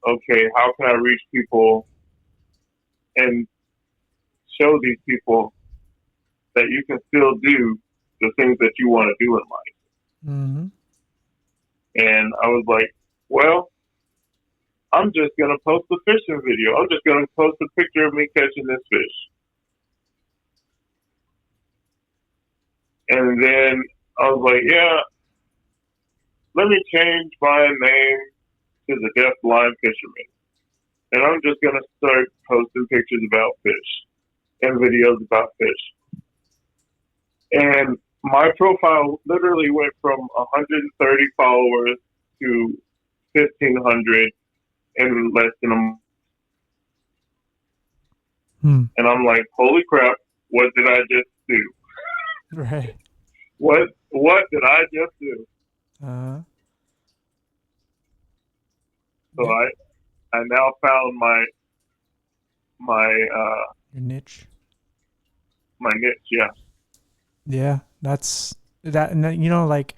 okay, how can I reach people and show these people that you can still do the things that you want to do in life. Mm-hmm. And I was like, well, I'm just going to post a fishing video. I'm just going to post a picture of me catching this fish. And then I was like, yeah, let me change my name to the deafblind fisherman. And I'm just going to start posting pictures about fish and videos about fish. And my profile literally went from 130 followers to 1,500 in less than a month. And I'm like, holy crap, what did I just do? Right. What did I just do? So yeah. I now found your niche. My niche, yeah. Yeah, that's that, and like,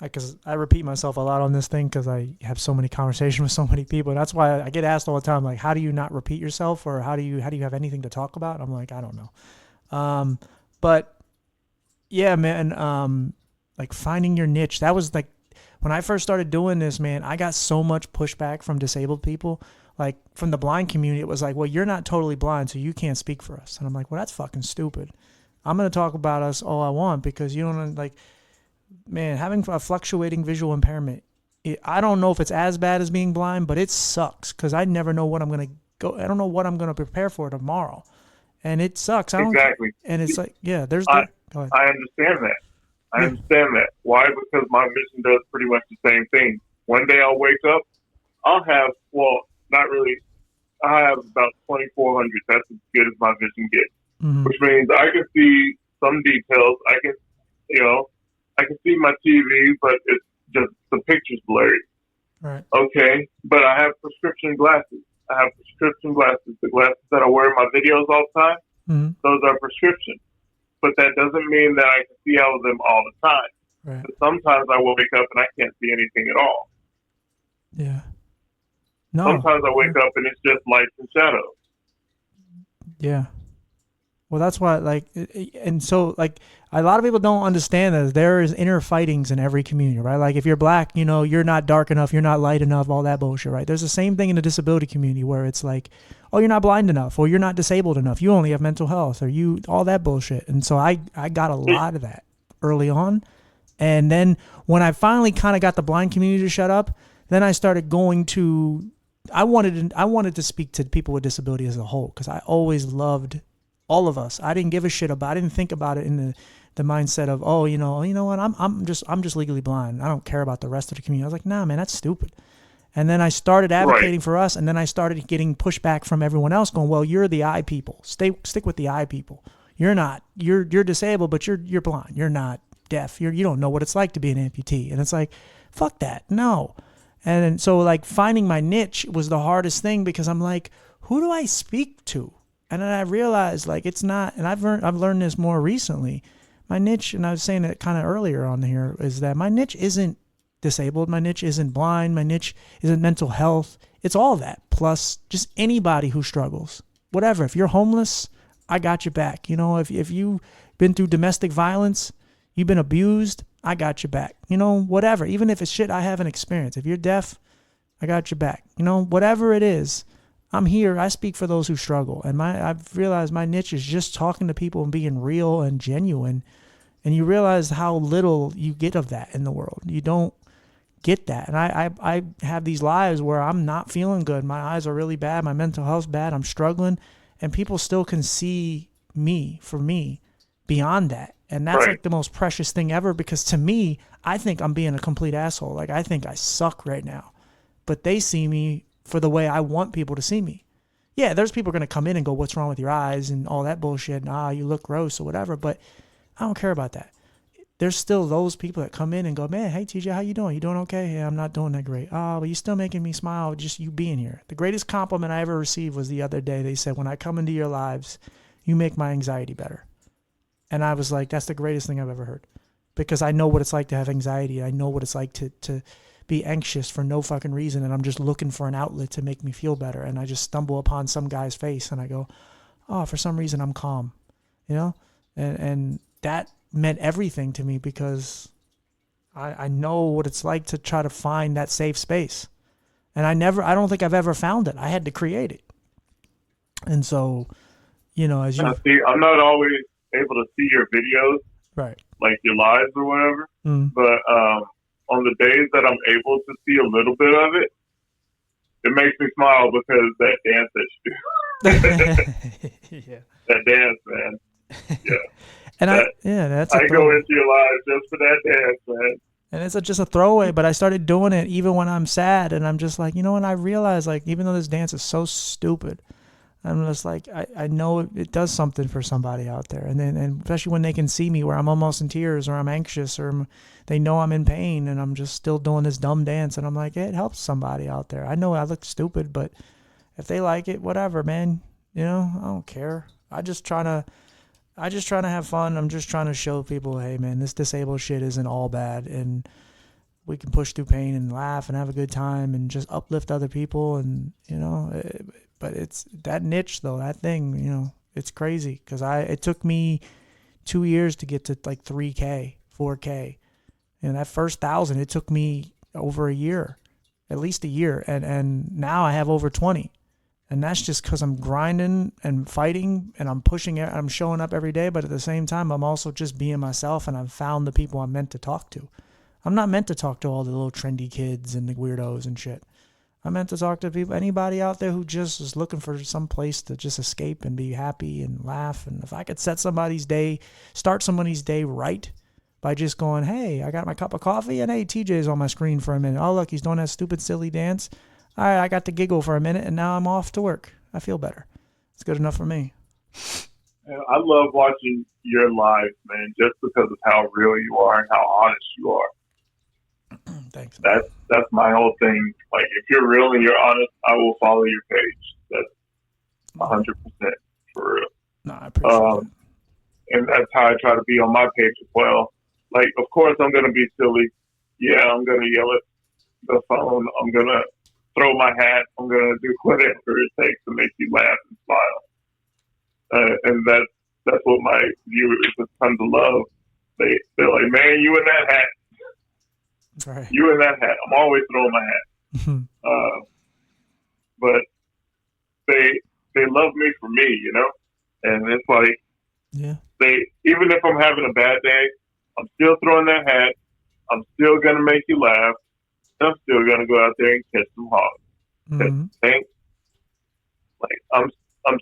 because I repeat myself a lot on this thing because I have so many conversations with so many people. That's why I get asked all the time, like, how do you not repeat yourself, or how do you have anything to talk about? I'm like, I don't know. But yeah, man, like finding your niche. That was like when I first started doing this, man. I got so much pushback from disabled people, like from the blind community. It was like, well, you're not totally blind, so you can't speak for us. And I'm like, well, that's fucking stupid. I'm going to talk about us all I want because you don't, like, man, having a fluctuating visual impairment, I don't know if it's as bad as being blind, but it sucks because I never know what I'm going to go. I don't know what I'm going to prepare for tomorrow. And it sucks. Exactly. And it's like, yeah, go ahead. I understand that. I understand that. Why? Because my vision does pretty much the same thing. One day I'll wake up, I'll have, well, not really, I have about 2,400. That's as good as my vision gets. Mm-hmm. Which means I can see some details. I can see my TV, but it's just the picture's blurry. Right. Okay, but I have prescription glasses. The glasses that I wear in my videos all the time, mm-hmm. Those are prescription. But that doesn't mean that I can see out of them all the time. Right. But sometimes I will wake up and I can't see anything at all. Yeah. No. Sometimes I wake up and it's just lights and shadows. Yeah. Well, that's why, like, and so, like, a lot of people don't understand that there is inner fightings in every community, right? Like, if you're black, you're not dark enough, you're not light enough, all that bullshit, right? There's the same thing in the disability community where it's like, oh, you're not blind enough, or you're not disabled enough, you only have mental health, or all that bullshit. And so I got a lot of that early on. And then when I finally kind of got the blind community to shut up, then I started going to, I wanted to speak to people with disability as a whole, because I always loved all of us. I didn't give a shit about. I didn't think about it in the mindset of, oh, you know what, I'm just legally blind. I don't care about the rest of the community. I was like, nah, man, that's stupid. And then I started advocating for us, and then I started getting pushback from everyone else, going, well, you're the eye people. Stick with the eye people. You're not. You're disabled, but you're blind. You're not deaf. You don't know what it's like to be an amputee. And it's like, fuck that. No. And so, like, finding my niche was the hardest thing, because I'm like, who do I speak to? And then I realized, like, it's not, and I've learned this more recently. My niche, and I was saying it kind of earlier on here, is that my niche isn't disabled. My niche isn't blind. My niche isn't mental health. It's all that, plus just anybody who struggles. Whatever. If you're homeless, I got your back. If you've been through domestic violence, you've been abused, I got your back. Whatever. Even if it's shit I haven't experienced. If you're deaf, I got your back. Whatever it is, I'm here. I speak for those who struggle. And I've realized my niche is just talking to people and being real and genuine. And you realize how little you get of that in the world. You don't get that. And I have these lives where I'm not feeling good. My eyes are really bad. My mental health's bad. I'm struggling. And people still can see me for me beyond that. And that's like the most precious thing ever, because to me, I think I'm being a complete asshole. Like, I think I suck right now. But they see me for the way I want people to see me. Yeah, there's people going to come in and go, what's wrong with your eyes and all that bullshit, and you look gross or whatever, but I don't care about that. There's still those people that come in and go, man, hey, TJ, how you doing? You doing okay? Yeah, I'm not doing that great. Oh, but you're still making me smile just you being here. The greatest compliment I ever received was the other day. They said, when I come into your lives, you make my anxiety better. And I was like, that's the greatest thing I've ever heard, because I know what it's like to have anxiety. I know what it's like to be anxious for no fucking reason, and I'm just looking for an outlet to make me feel better, and I just stumble upon some guy's face and I go, oh, for some reason I'm calm, and that meant everything to me, because I know what it's like to try to find that safe space, and I don't think I've ever found it. I had to create it. And so, as you see, I'm not always able to see your videos, right, like your lives or whatever, but on the days that I'm able to see a little bit of it, it makes me smile, because that dance that you do. yeah. That dance, man. Yeah. And that's I go into your lives just for that dance, man. And it's just a throwaway, but I started doing it even when I'm sad, and I'm just like, and I realize, like, even though this dance is so stupid, I'm just like, I know it does something for somebody out there. And especially when they can see me where I'm almost in tears, or I'm anxious, or they know I'm in pain, and I'm just still doing this dumb dance. And I'm like, it helps somebody out there. I know I look stupid, but if they like it, whatever, man. I don't care. I just trying to have fun. I'm just trying to show people, hey, man, this disabled shit isn't all bad. And we can push through pain and laugh and have a good time and just uplift other people. And, but it's that niche though, that thing, it's crazy, because it took me 2 years to get to like 3K, 4K. And that first 1,000, it took me over a year, at least a year. And now I have over 20. And that's just because I'm grinding and fighting, and I'm pushing it. I'm showing up every day. But at the same time, I'm also just being myself, and I've found the people I'm meant to talk to. I'm not meant to talk to all the little trendy kids and the weirdos and shit. I'm meant to talk to people, anybody out there who just is looking for some place to just escape and be happy and laugh. And if I could start somebody's day right by just going, hey, I got my cup of coffee, and hey, TJ's on my screen for a minute. Oh, look, he's doing that stupid, silly dance. All right, I got to giggle for a minute, and now I'm off to work. I feel better. It's good enough for me. I love watching your lives, man, just because of how real you are and how honest you are. Thanks, man. That's my whole thing. Like, if you're real and you're honest, I will follow your page. That's 100% for real. No, I appreciate that. And that's how I try to be on my page as well. Like, of course, I'm going to be silly. Yeah, I'm going to the phone. I'm gonna throw my hat. I'm gonna do whatever it takes to make you laugh and smile. And that's what my viewers have come to love. They're like, man, you in that hat. Right. You in that hat. I'm always throwing my hat. But they love me for me, you know? And it's like, yeah. Even if I'm having a bad day, I'm still throwing that hat. I'm still gonna make you laugh. And I'm still gonna go out there and catch some hogs. Thanks. Like I'm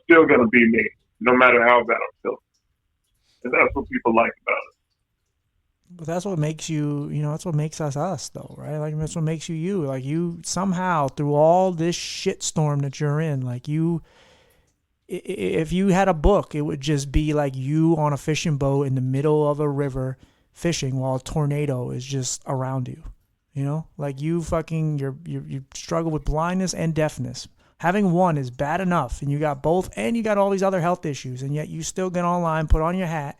still gonna be me, no matter how bad I'm feeling. And that's what people like about it. But that's what makes you, that's what makes us though, right? Like, that's what makes you you. Like, you somehow, through all this shitstorm that you're in, like, if you had a book, it would just be like you on a fishing boat in the middle of a river fishing while a tornado is just around you. You know, like you struggle with blindness and deafness. Having one is bad enough, and you got both, and you got all these other health issues, and yet you still get online, put on your hat,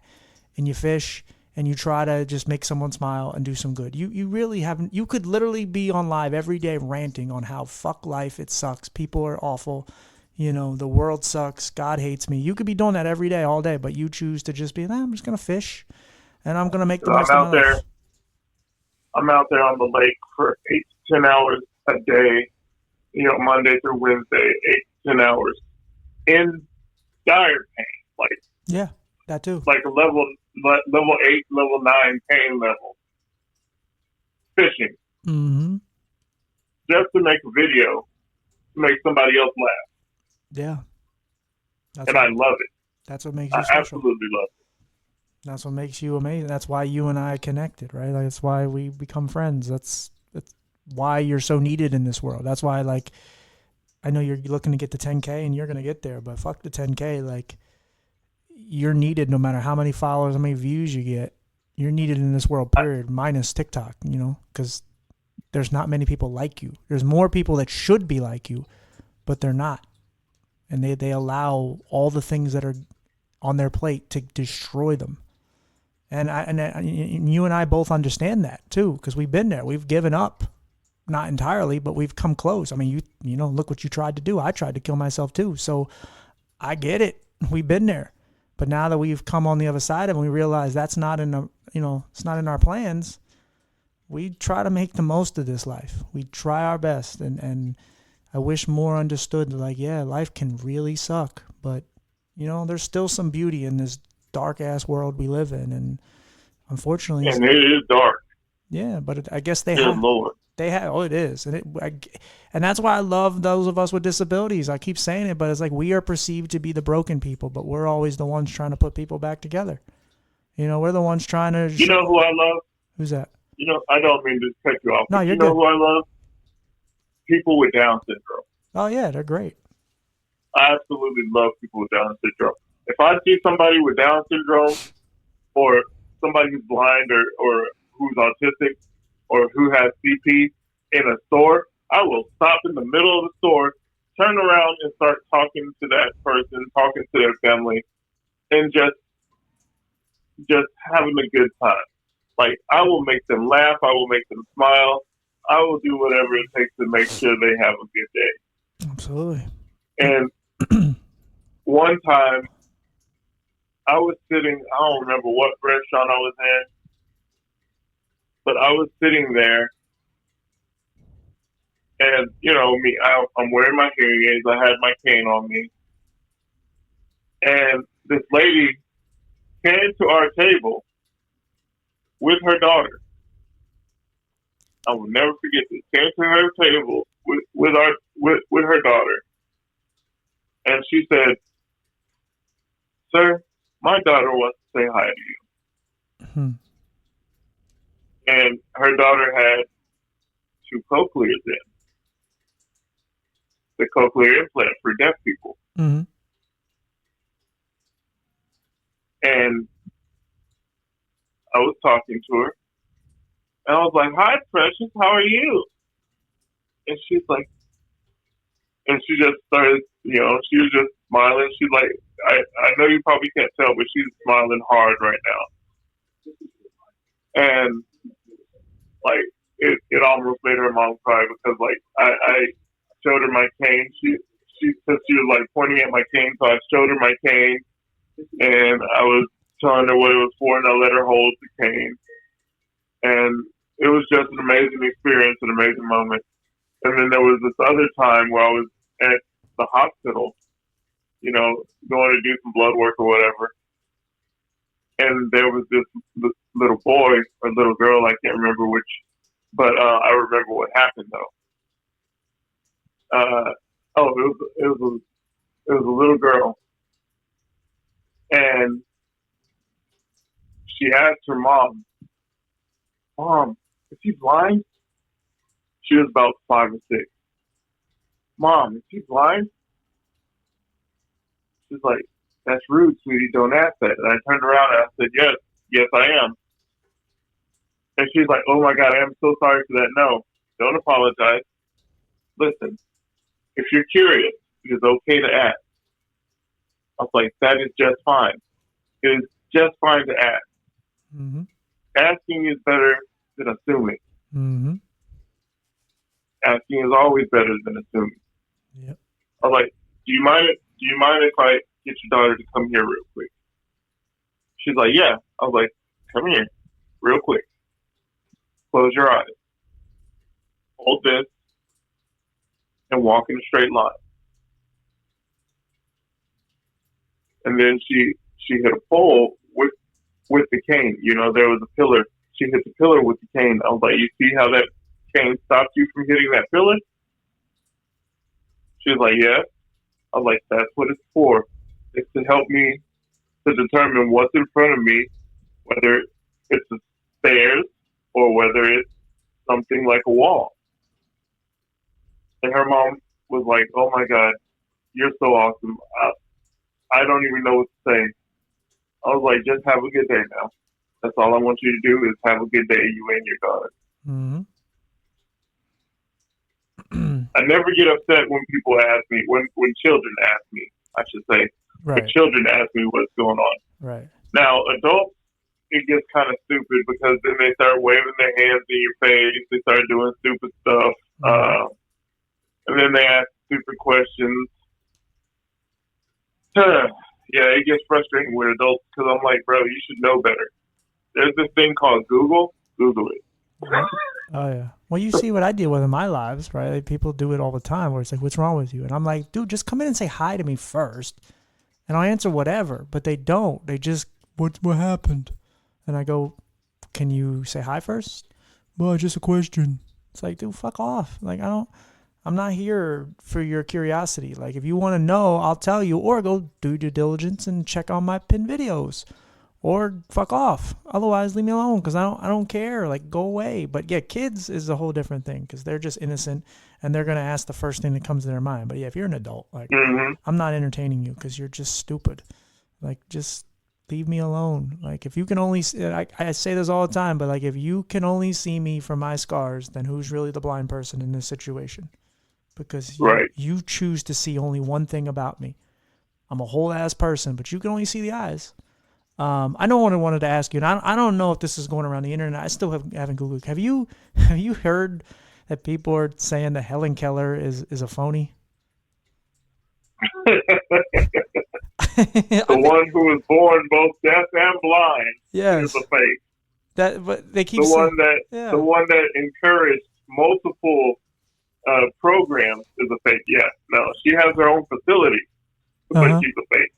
and you fish, and you try to just make someone smile and do some good. You really haven't. You could literally be on live every day ranting on how fuck life, it sucks, people are awful, the world sucks, God hates me. You could be doing that every day, all day, but you choose to just be, I'm just gonna fish, and I'm gonna make the most of my life. I'm out there on the lake for 8 to 10 hours a day, Monday through Wednesday, 8 to 10 hours in dire pain. Like, yeah, that too. Like a level 8, level 9 pain level. Fishing. Mm-hmm. Just to make a video to make somebody else laugh. Yeah. I love it. That's what makes you I special. absolutely love it. That's what makes you amazing. That's why you and I connected, right? Like, that's why we become friends. That's why you're so needed in this world. That's why, like, I know you're looking to get to 10K and you're going to get there, but fuck the 10K. Like, you're needed no matter how many followers, how many views you get. You're needed in this world, period, minus TikTok, because there's not many people like you. There's more people that should be like you, but they're not. And they allow all the things that are on their plate to destroy them. And you and I both understand that too, because we've been there. We've given up, not entirely, but we've come close. I mean, look what you tried to do. I tried to kill myself too. So I get it. We've been there. But now that we've come on the other side of it, and we realize that's not it's not in our plans. We try to make the most of this life. We try our best, and I wish more understood. Like, yeah, life can really suck, but there's still some beauty in this dark ass world we live in, and unfortunately, and it is dark. Yeah, but I guess they Dear have. Lord. They have. Oh, it is, and that's why I love those of us with disabilities. I keep saying it, but it's like we are perceived to be the broken people, but we're always the ones trying to put people back together. We're the ones trying to. You know who I love? Who's that? I don't mean to cut you off. No, you're good. Who I love? People with Down syndrome. Oh yeah, they're great. I absolutely love people with Down syndrome. If I see somebody with Down syndrome, or somebody who's blind, or who's autistic, or who has CP in a store, I will stop in the middle of the store, turn around and start talking to that person, talking to their family, and just having a good time. Like, I will make them laugh. I will make them smile. I will do whatever it takes to make sure they have a good day. Absolutely. And one time, I was sitting, I don't remember what restaurant I was in, but I was sitting there, and, me, I'm wearing my hearing aids. I had my cane on me. And this lady came to our table with her daughter. I will never forget this. Came to her table with her daughter. And she said, "Sir, my daughter wants to say hi to you." Mm-hmm. And her daughter had 2 cochlears in. The cochlear implant for deaf people. Mm-hmm. And I was talking to her. And I was like, "Hi, Precious, how are you?" And she's like, and she just started, she was just smiling. She's like, I know you probably can't tell, but she's smiling hard right now. And, like, it almost made her mom cry because like I showed her my cane. She said she was like pointing at my cane, so I showed her my cane and I was telling her what it was for, and I let her hold the cane. And it was just an amazing experience, an amazing moment. And then there was this other time where I was at the hospital, going to do some blood work or whatever. And there was this little boy or little girl, I can't remember which, but I remember what happened though. It was a little girl, and she asked her mom, "Mom, is he blind?" She was about 5 or 6. "Mom, is he blind?" She's like, "That's rude, sweetie. Don't ask that." And I turned around and I said, yes, I am. And she's like, "Oh my God, I am so sorry for that." No, don't apologize. Listen, if you're curious, it is okay to ask. I was like, that is just fine. It is just fine to ask. Mm-hmm. Asking is better than assuming. Mm-hmm. Asking is always better than assuming. Yep. I was like, do you mind if I get your daughter to come here real quick? She's like, yeah. I was like, come here, real quick. Close your eyes. Hold this and walk in a straight line. And then she hit a pole with the cane. There was a pillar. She hit the pillar with the cane. I was like, you see how that cane stopped you from hitting that pillar? She was like, yeah. I was like, that's what it's for. It's to help me to determine what's in front of me, whether it's the stairs or whether it's something like a wall. And her mom was like, oh my God, you're so awesome. I don't even know what to say. I was like, just have a good day now. That's all I want you to do is have a good day, you and your daughter. Mm-hmm. I never get upset when people ask me, when children ask me, I should say. Right. When children ask me what's going on. Right. Now, adults, it gets kind of stupid because then they start waving their hands in your face. They start doing stupid stuff. Mm-hmm. And then they ask stupid questions. Yeah, it gets frustrating with adults because I'm like, bro, you should know better. There's this thing called Google. Google it. Oh, yeah. Well, you see what I deal with in my lives, right? Like, people do it all the time where it's like, what's wrong with you? And I'm like, dude, just come in and say hi to me first, and I'll answer whatever. But they don't. They just, what happened? And I go, can you say hi first? Well, just a question. It's like, dude, fuck off. Like, I'm not here for your curiosity. Like, if you want to know, I'll tell you, or go do due diligence and check on my pinned videos, or fuck off. Otherwise, leave me alone because I don't care. Like, go away. But yeah, kids is a whole different thing because they're just innocent and they're gonna ask the first thing that comes to their mind. But yeah, if you're an adult, like, mm-hmm. I'm not entertaining you because you're just stupid. Like, just leave me alone. Like, if you can only, I say this all the time, but like, if you can only see me for my scars, then who's really the blind person in this situation? Because you choose to see only one thing about me. I'm a whole ass person, but you can only see the eyes. I know what I wanted to ask you, and I don't know if this is going around the internet. I still haven't Googled. Have you heard that people are saying that Helen Keller is a phony? The one who was born both deaf and blind is a fake. But they keep the one that encouraged multiple programs is a fake. Yeah, no, she has her own facility, but she's a fake.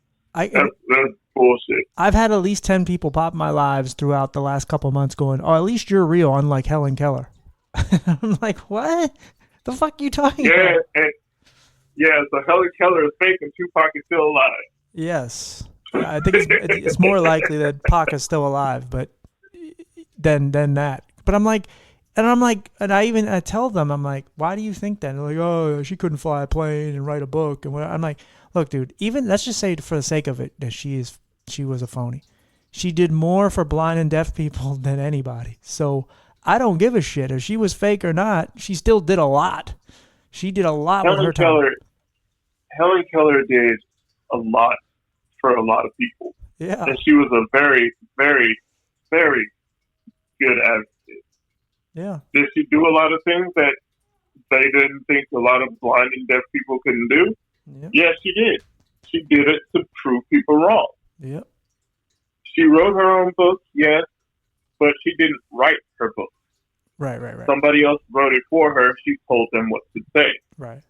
That's bullshit. I've had at least 10 people pop in my lives throughout the last couple of months going, oh, at least you're real, unlike Helen Keller. I'm like, what? The fuck are you talking about? So Helen Keller is fake and Tupac is still alive. Yes. I think it's more likely that Pac is still alive, but than that. But I'm like, and I tell them, I'm like, why do you think that? And they're like, oh, she couldn't fly a plane and write a book. And I'm like, look, dude, even let's just say for the sake of it that she was a phony. She did more for blind and deaf people than anybody. So I don't give a shit if she was fake or not. She still did a lot. She did a lot with her time. Helen Keller did a lot for a lot of people. Yeah. And she was a very, very, very good advocate. Yeah. Did she do a lot of things that they didn't think a lot of blind and deaf people couldn't do? Yeah. Yes, she did. She did it to prove people wrong. Yeah. She wrote her own book, yes, but she didn't write her book. Right. Somebody else wrote it for her. She told them what to say. Right.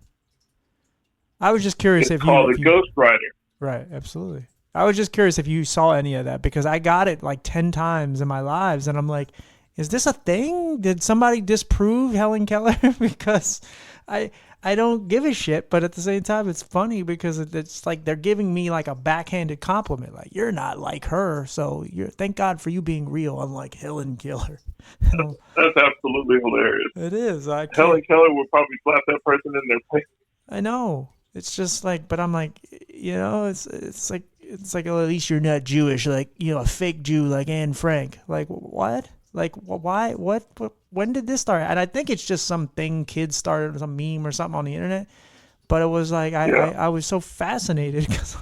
I was just curious it's called a ghostwriter. Right, absolutely. I was just curious if you saw any of that because I got it like 10 times in my lives and I'm like, is this a thing? Did somebody disprove Helen Keller? Because I don't give a shit, but at the same time it's funny because it's like they're giving me like a backhanded compliment, like you're not like her, so thank God for you being real, unlike Helen Keller. That's absolutely hilarious. It is. Helen Keller would probably slap that person in their face. I know. It's just like, but I'm like, it's like well, at least you're not Jewish, like a fake Jew like Anne Frank. Like what? Like why? What? When did this start? And I think it's just something kids started, some meme or something on the internet. But it was like I was so fascinated because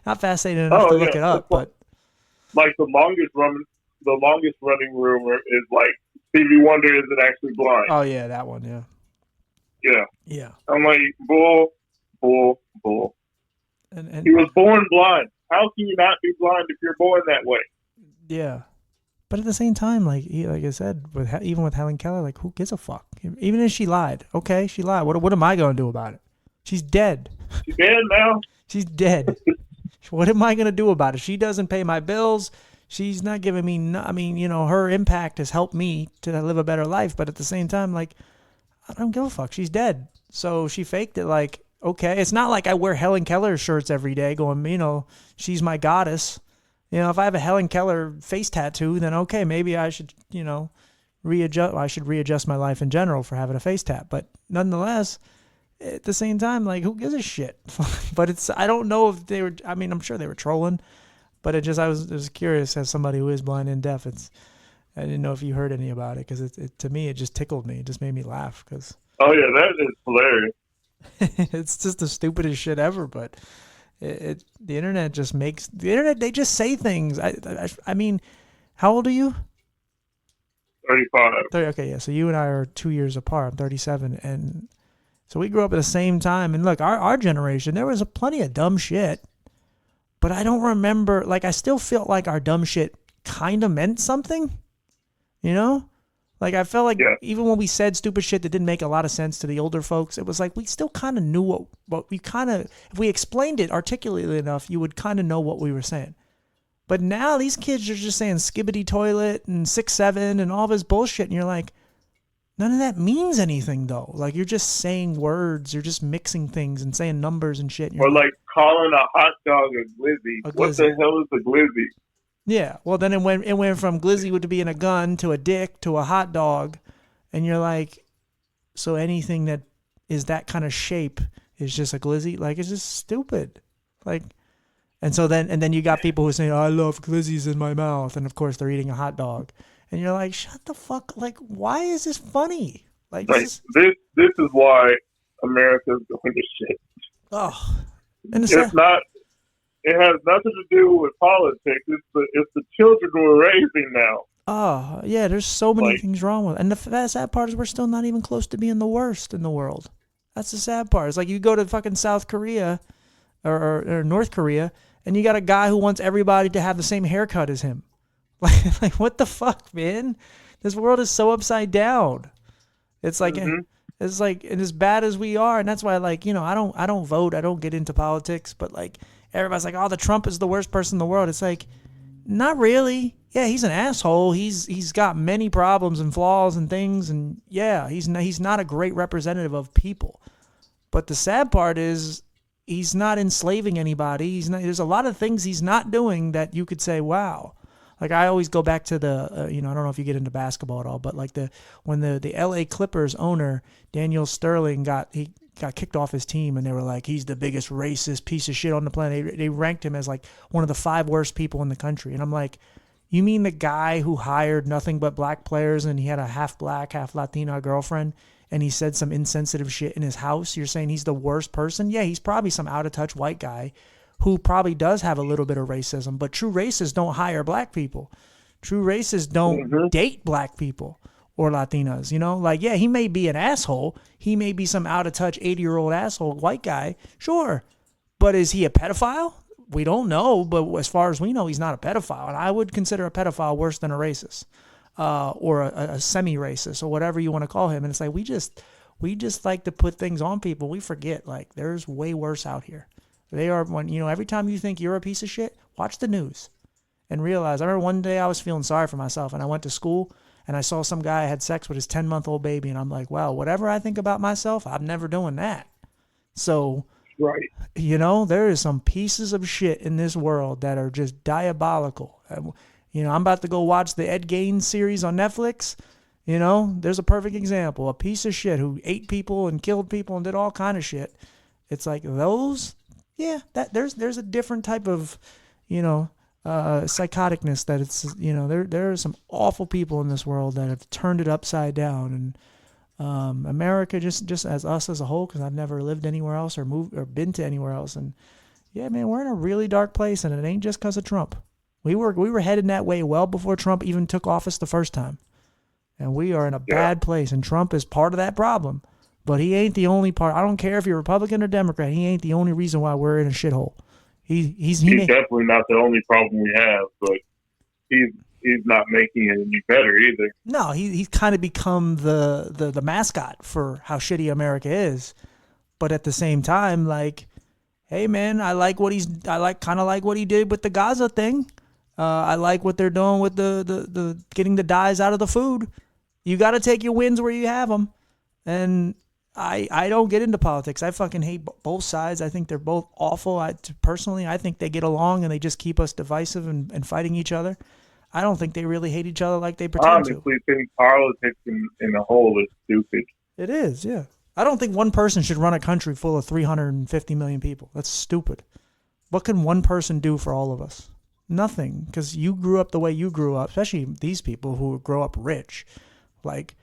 not fascinated enough to look it up, but like the longest running rumor is like Stevie Wonder isn't actually blind. Oh yeah, that one. Yeah. Yeah. I'm like bull. And he was born blind. How can you not be blind if you're born that way? Yeah. But at the same time, like I said, even with Helen Keller, like who gives a fuck? Even if she lied, okay, she lied. What am I going to do about it? She's dead. She's dead now. She's dead. What am I going to do about it? She doesn't pay my bills. She's not giving me. I mean, her impact has helped me to live a better life. But at the same time, like I don't give a fuck. She's dead. So she faked it. Like okay, it's not like I wear Helen Keller shirts every day, going, she's my goddess. If I have a Helen Keller face tattoo, then okay, maybe I should, readjust. I should readjust my life in general for having a face tat. But nonetheless, at the same time, like, who gives a shit? But I don't know if they were. I mean, I'm sure they were trolling, but I was curious as somebody who is blind and deaf. I didn't know if you heard any about it because to me it just tickled me. It just made me laugh because. Oh yeah, that is hilarious. It's just the stupidest shit ever, but the internet just they just say things. I mean, how old are you? 35. Okay, yeah. So you and I are 2 years apart. I'm 37, and so we grew up at the same time. And look, our generation, there was plenty of dumb shit, but I don't remember. Like, I still feel like our dumb shit kind of meant something, Like, I felt like even when we said stupid shit that didn't make a lot of sense to the older folks, it was like we still kind of knew what we kind of, if we explained it articulately enough, you would kind of know what we were saying. But now these kids are just saying skibbity toilet and 6'7" and all this bullshit, and you're like, none of that means anything, though. Like, you're just saying words, you're just mixing things and saying numbers and shit. And or like calling a hot dog a glizzy. What the hell is a glizzy? Yeah, well, then it went from glizzy to being a gun to a dick to a hot dog, and you're like, so anything that is that kind of shape is just a glizzy? Like, it's just stupid. Like, and then you got people who say, I love glizzies in my mouth, and of course they're eating a hot dog, and you're like, shut the fuck, like, why is this funny? Like this is why America's going to shit. Oh, and it's not. It has nothing to do with politics. It's the children we're raising now. Oh, yeah, there's so many things wrong with it. And the sad part is we're still not even close to being the worst in the world. That's the sad part. It's like you go to fucking South Korea or North Korea, and you got a guy who wants everybody to have the same haircut as him. Like what the fuck, man? This world is so upside down. It's like... Mm-hmm. It's like, and as bad as we are, and that's why, like, I don't vote, I don't get into politics, but like, everybody's like, oh, the Trump is the worst person in the world. It's like, not really. Yeah, he's an asshole. He's got many problems and flaws and things, and yeah, he's not a great representative of people. But the sad part is, he's not enslaving anybody. There's a lot of things he's not doing that you could say, wow. Like, I always go back to the, I don't know if you get into basketball at all, but like when the LA Clippers owner, Daniel Sterling, got kicked off his team, and they were like, he's the biggest racist piece of shit on the planet. They ranked him as like one of the 5 worst people in the country. And I'm like, you mean the guy who hired nothing but black players and he had a half black, half Latina girlfriend, and he said some insensitive shit in his house? You're saying he's the worst person? Yeah, he's probably some out-of-touch white guy who probably does have a little bit of racism, but true racists don't hire black people. True racists don't date black people or Latinas, you know? Like, yeah, he may be an asshole. He may be some out-of-touch 80-year-old asshole white guy. Sure. But is he a pedophile? We don't know, but as far as we know, he's not a pedophile. And I would consider a pedophile worse than a racist or a semi-racist or whatever you want to call him. And it's like we just like to put things on people. We forget, like, there's way worse out here. They are, every time you think you're a piece of shit, watch the news and realize. I remember one day I was feeling sorry for myself, and I went to school, and I saw some guy had sex with his 10-month-old baby, and I'm like, wow, whatever I think about myself, I'm never doing that. So... Right. There is some pieces of shit in this world that are just diabolical. I'm about to go watch the Ed Gein series on Netflix. There's a perfect example. A piece of shit who ate people and killed people and did all kind of shit. It's like those, there's a different type of, psychoticness that it's, there are some awful people in this world that have turned it upside down. And America, just as us as a whole, because I've never lived anywhere else or moved or been to anywhere else, and yeah, man, we're in a really dark place, and it ain't just because of Trump. We were headed that way well before Trump even took office the first time, and we are in a bad place. And Trump is part of that problem, but he ain't the only part. I don't care if you're Republican or Democrat. He ain't the only reason why we're in a shithole. He's definitely not the only problem we have, but he's not making it any better either. No, he's kind of become the mascot for how shitty America is. But at the same time, like, hey man, I like what he did with the Gaza thing. I like what they're doing with the getting the dyes out of the food. You got to take your wins where you have them. And I don't get into politics. I fucking hate both sides. I think they're both awful. Personally, I think they get along and they just keep us divisive and fighting each other. I don't think they really hate each other like they pretend to. I honestly think politics in a whole is stupid. It is, yeah. I don't think one person should run a country full of 350 million people. That's stupid. What can one person do for all of us? Nothing, because you grew up the way you grew up, especially these people who grow up rich. Like,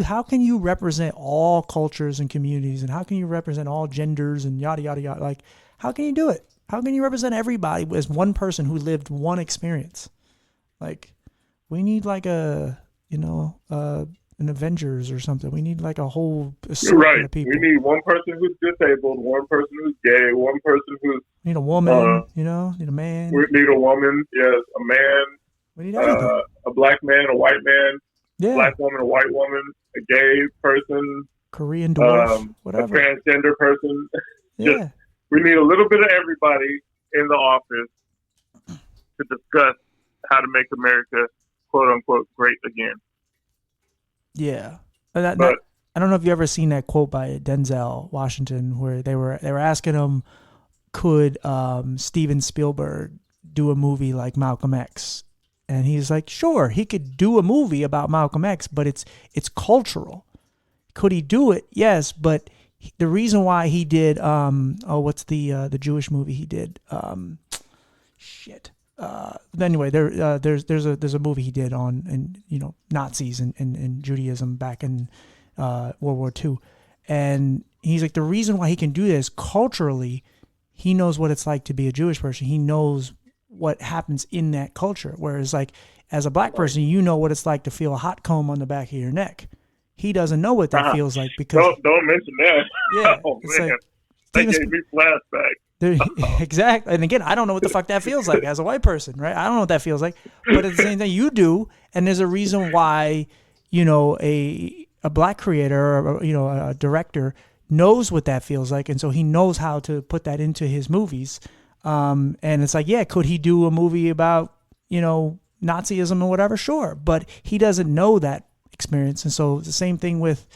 how can you represent all cultures and communities, and how can you represent all genders and yada, yada, yada? Like, how can you do it? How can you represent everybody as one person who lived one experience? Like, we need like an Avengers or something. We need like a whole right. Of people. We need one person who's disabled, one person who's gay, one person who's... We need a woman, need a man. We need a woman, yes, a man. We need everything. A black man, a white man, a black woman, a white woman, a gay person. Korean dwarf, whatever. A transgender person. Yeah. We need a little bit of everybody in the office to discuss how to make America, quote unquote, great again. Yeah, I don't know if you ever seen that quote by Denzel Washington where they were asking him, could Steven Spielberg do a movie like Malcolm X? And he's like, sure, he could do a movie about Malcolm X, but it's cultural. Could he do it? Yes, but the reason why he did what's the Jewish movie he did? Anyway, there's a movie he did on Nazis and Judaism back in World War II, and he's like, the reason why he can do this culturally, he knows what it's like to be a Jewish person. He knows what happens in that culture. Whereas, like, as a black person, you know what it's like to feel a hot comb on the back of your neck. He doesn't know what that feels like because don't mention that. Yeah, oh man, that gave me flashbacks. Exactly. And again, I don't know what the fuck that feels like as a white person, right? I don't know what that feels like. But at the same time, you do. And there's a reason why, a black creator or, a director knows what that feels like. And so he knows how to put that into his movies. And it's like, yeah, could he do a movie about, Nazism or whatever? Sure. But he doesn't know that experience. And so it's the same thing with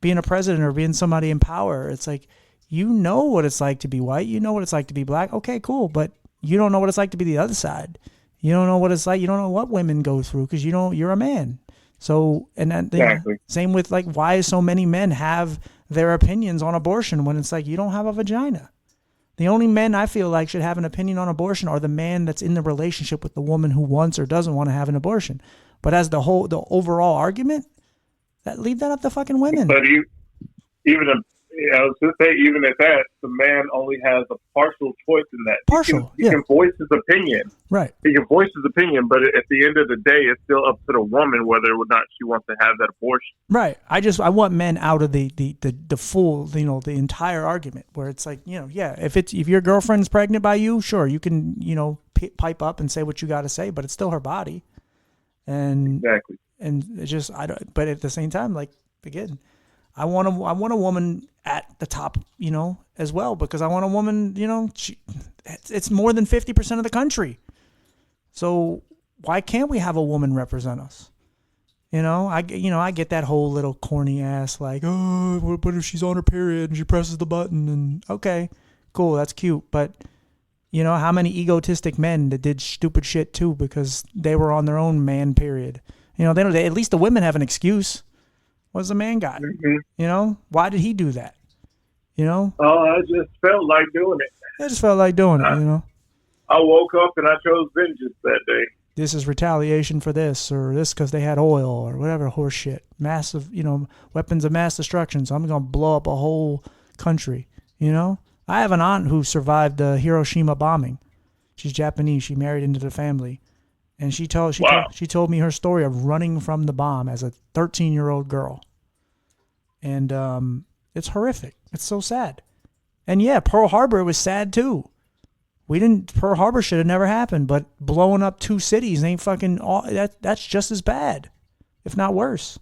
being a president or being somebody in power. It's like, you know what it's like to be white. You know what it's like to be black. Okay, cool. But you don't know what it's like to be the other side. You don't know what it's like. You don't know what women go through because you're a man. So, and then exactly. Same with like why so many men have their opinions on abortion when it's like you don't have a vagina. The only men I feel like should have an opinion on abortion are the man that's in the relationship with the woman who wants or doesn't want to have an abortion. But as the overall argument, leave that up to fucking women. But even Yeah, I was just say, even at that, the man only has a partial choice in that. Partial, he can voice his opinion. Right. He can voice his opinion, but at the end of the day, it's still up to the woman whether or not she wants to have that abortion. Right. I want men out of the full, the entire argument where it's like, if your girlfriend's pregnant by you, sure, you can, pipe up and say what you got to say, but it's still her body. And exactly. And it's just, but at the same time, like, again, I want a woman at the top, as well, because I want a woman, it's more than 50% of the country. So why can't we have a woman represent us? I get that whole little corny ass, like, oh, but if she's on her period and she presses the button, and okay, cool, that's cute. But how many egotistic men that did stupid shit too because they were on their own man period? At least the women have an excuse. What's the man got? Mm-hmm. Why did he do that? Oh, I just felt like doing it. I just felt like doing it, I woke up and I chose vengeance that day. This is retaliation for this, or this because they had oil, or whatever horse shit. Massive, weapons of mass destruction. So I'm going to blow up a whole country, I have an aunt who survived the Hiroshima bombing. She's Japanese. She married into the family. And she told me her story of running from the bomb as a 13-year-old girl. And it's horrific. It's so sad. And yeah, Pearl Harbor was sad too. Pearl Harbor should have never happened, but blowing up 2 cities ain't fucking that's just as bad, if not worse.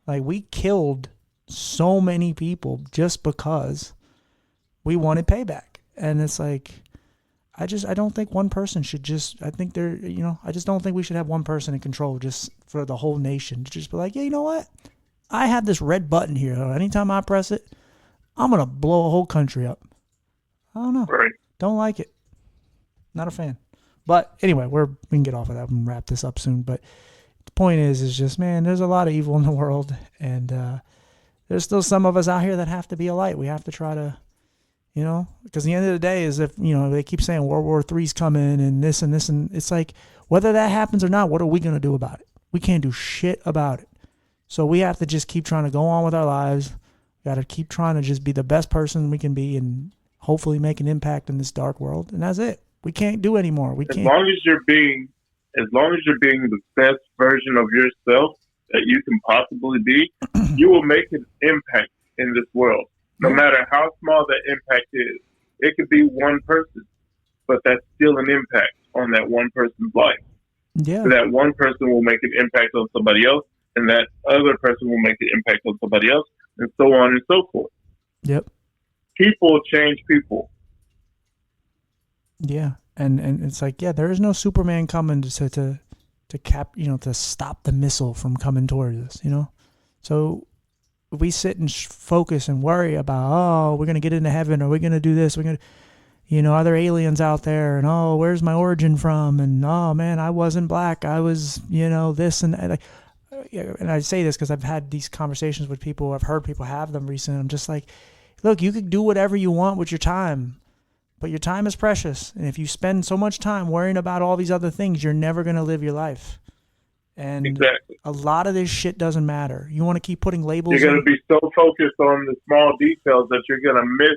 Like, we killed so many people just because we wanted payback. And it's like, I don't think one person should I just don't think we should have one person in control just for the whole nation to just be like, yeah, you know what? I have this red button here. Anytime I press it, I'm going to blow a whole country up. I don't know. Right. Don't like it. Not a fan. But anyway, we can get off of that and wrap this up soon. But the point is just, man, there's a lot of evil in the world. And there's still some of us out here that have to be a light. We have to try to, because the end of the day is if, they keep saying World War III's coming and this, and it's like, whether that happens or not, what are we going to do about it? We can't do shit about it. So we have to just keep trying to go on with our lives. We got to keep trying to just be the best person we can be and hopefully make an impact in this dark world. And that's it. We can't do anymore. We can't. As long as you're being the best version of yourself that you can possibly be, you will make an impact in this world. No matter how small that impact is. It could be one person, but that's still an impact on that one person's life. Yeah. So that one person will make an impact on somebody else, and that other person will make an impact on somebody else, and so on and so forth. Yep. People change people. Yeah. And it's like, yeah, there is no Superman coming to stop the missile from coming towards us, So we sit and focus and worry about, we're going to get into heaven, or we're going to do this, we're going to, are there aliens out there, and where's my origin from, and oh man, I wasn't black, I was, this and that. And I say this because I've had these conversations with people, I've heard people have them recently. I'm just like, look, you could do whatever you want with your time, but your time is precious. And if you spend so much time worrying about all these other things, you're never going to live your life. And exactly. A lot of this shit doesn't matter. You want to keep putting labels. You're going to be so focused on the small details that you're going to miss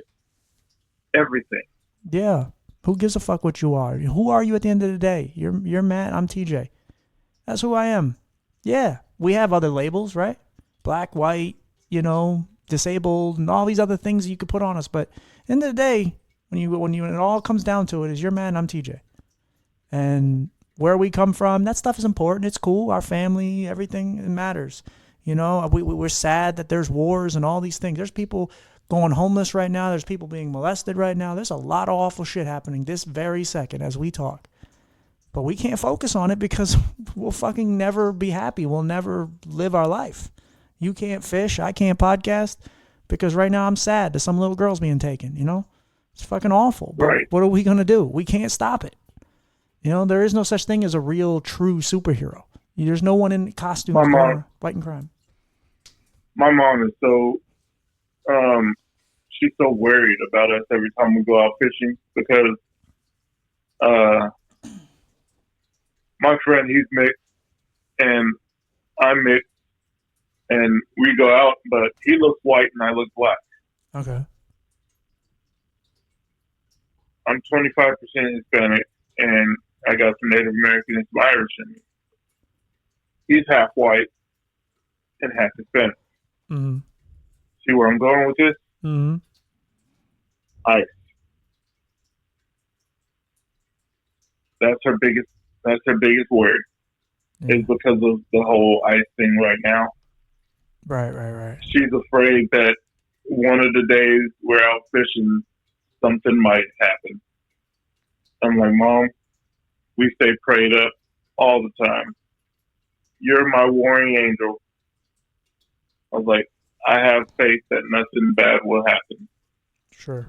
everything. Yeah. Who gives a fuck what you are? Who are you at the end of the day? You're Matt. I'm TJ. That's who I am. Yeah. We have other labels, right? Black, white, disabled, and all these other things you could put on us. But at the end of the day, when it all comes down to it, is you're Matt and I'm TJ. And where we come from, that stuff is important. It's cool. Our family, everything, it matters. We're sad that there's wars and all these things. There's people going homeless right now. There's people being molested right now. There's a lot of awful shit happening this very second as we talk. But we can't focus on it because we'll fucking never be happy. We'll never live our life. You can't fish. I can't podcast because right now I'm sad that some little girl's being taken, It's fucking awful. But right. What are we going to do? We can't stop it. There is no such thing as a real, true superhero. There's no one in costume fighting crime. My mom is so, she's so worried about us every time we go out fishing because my friend, he's mixed, and I'm mixed, and we go out, but he looks white and I look black. Okay. I'm 25% Hispanic, and I got some Native American and some Irish in me. He's half white and half Hispanic. Mm-hmm. See where I'm going with this? Mm-hmm. ICE. That's her biggest. That's her biggest word. Yeah. Is because of the whole ICE thing right now. Right. She's afraid that one of the days we're out fishing, something might happen. I'm like, Mom, we stay prayed up all the time. You're my warring angel. I was like, I have faith that nothing bad will happen. Sure.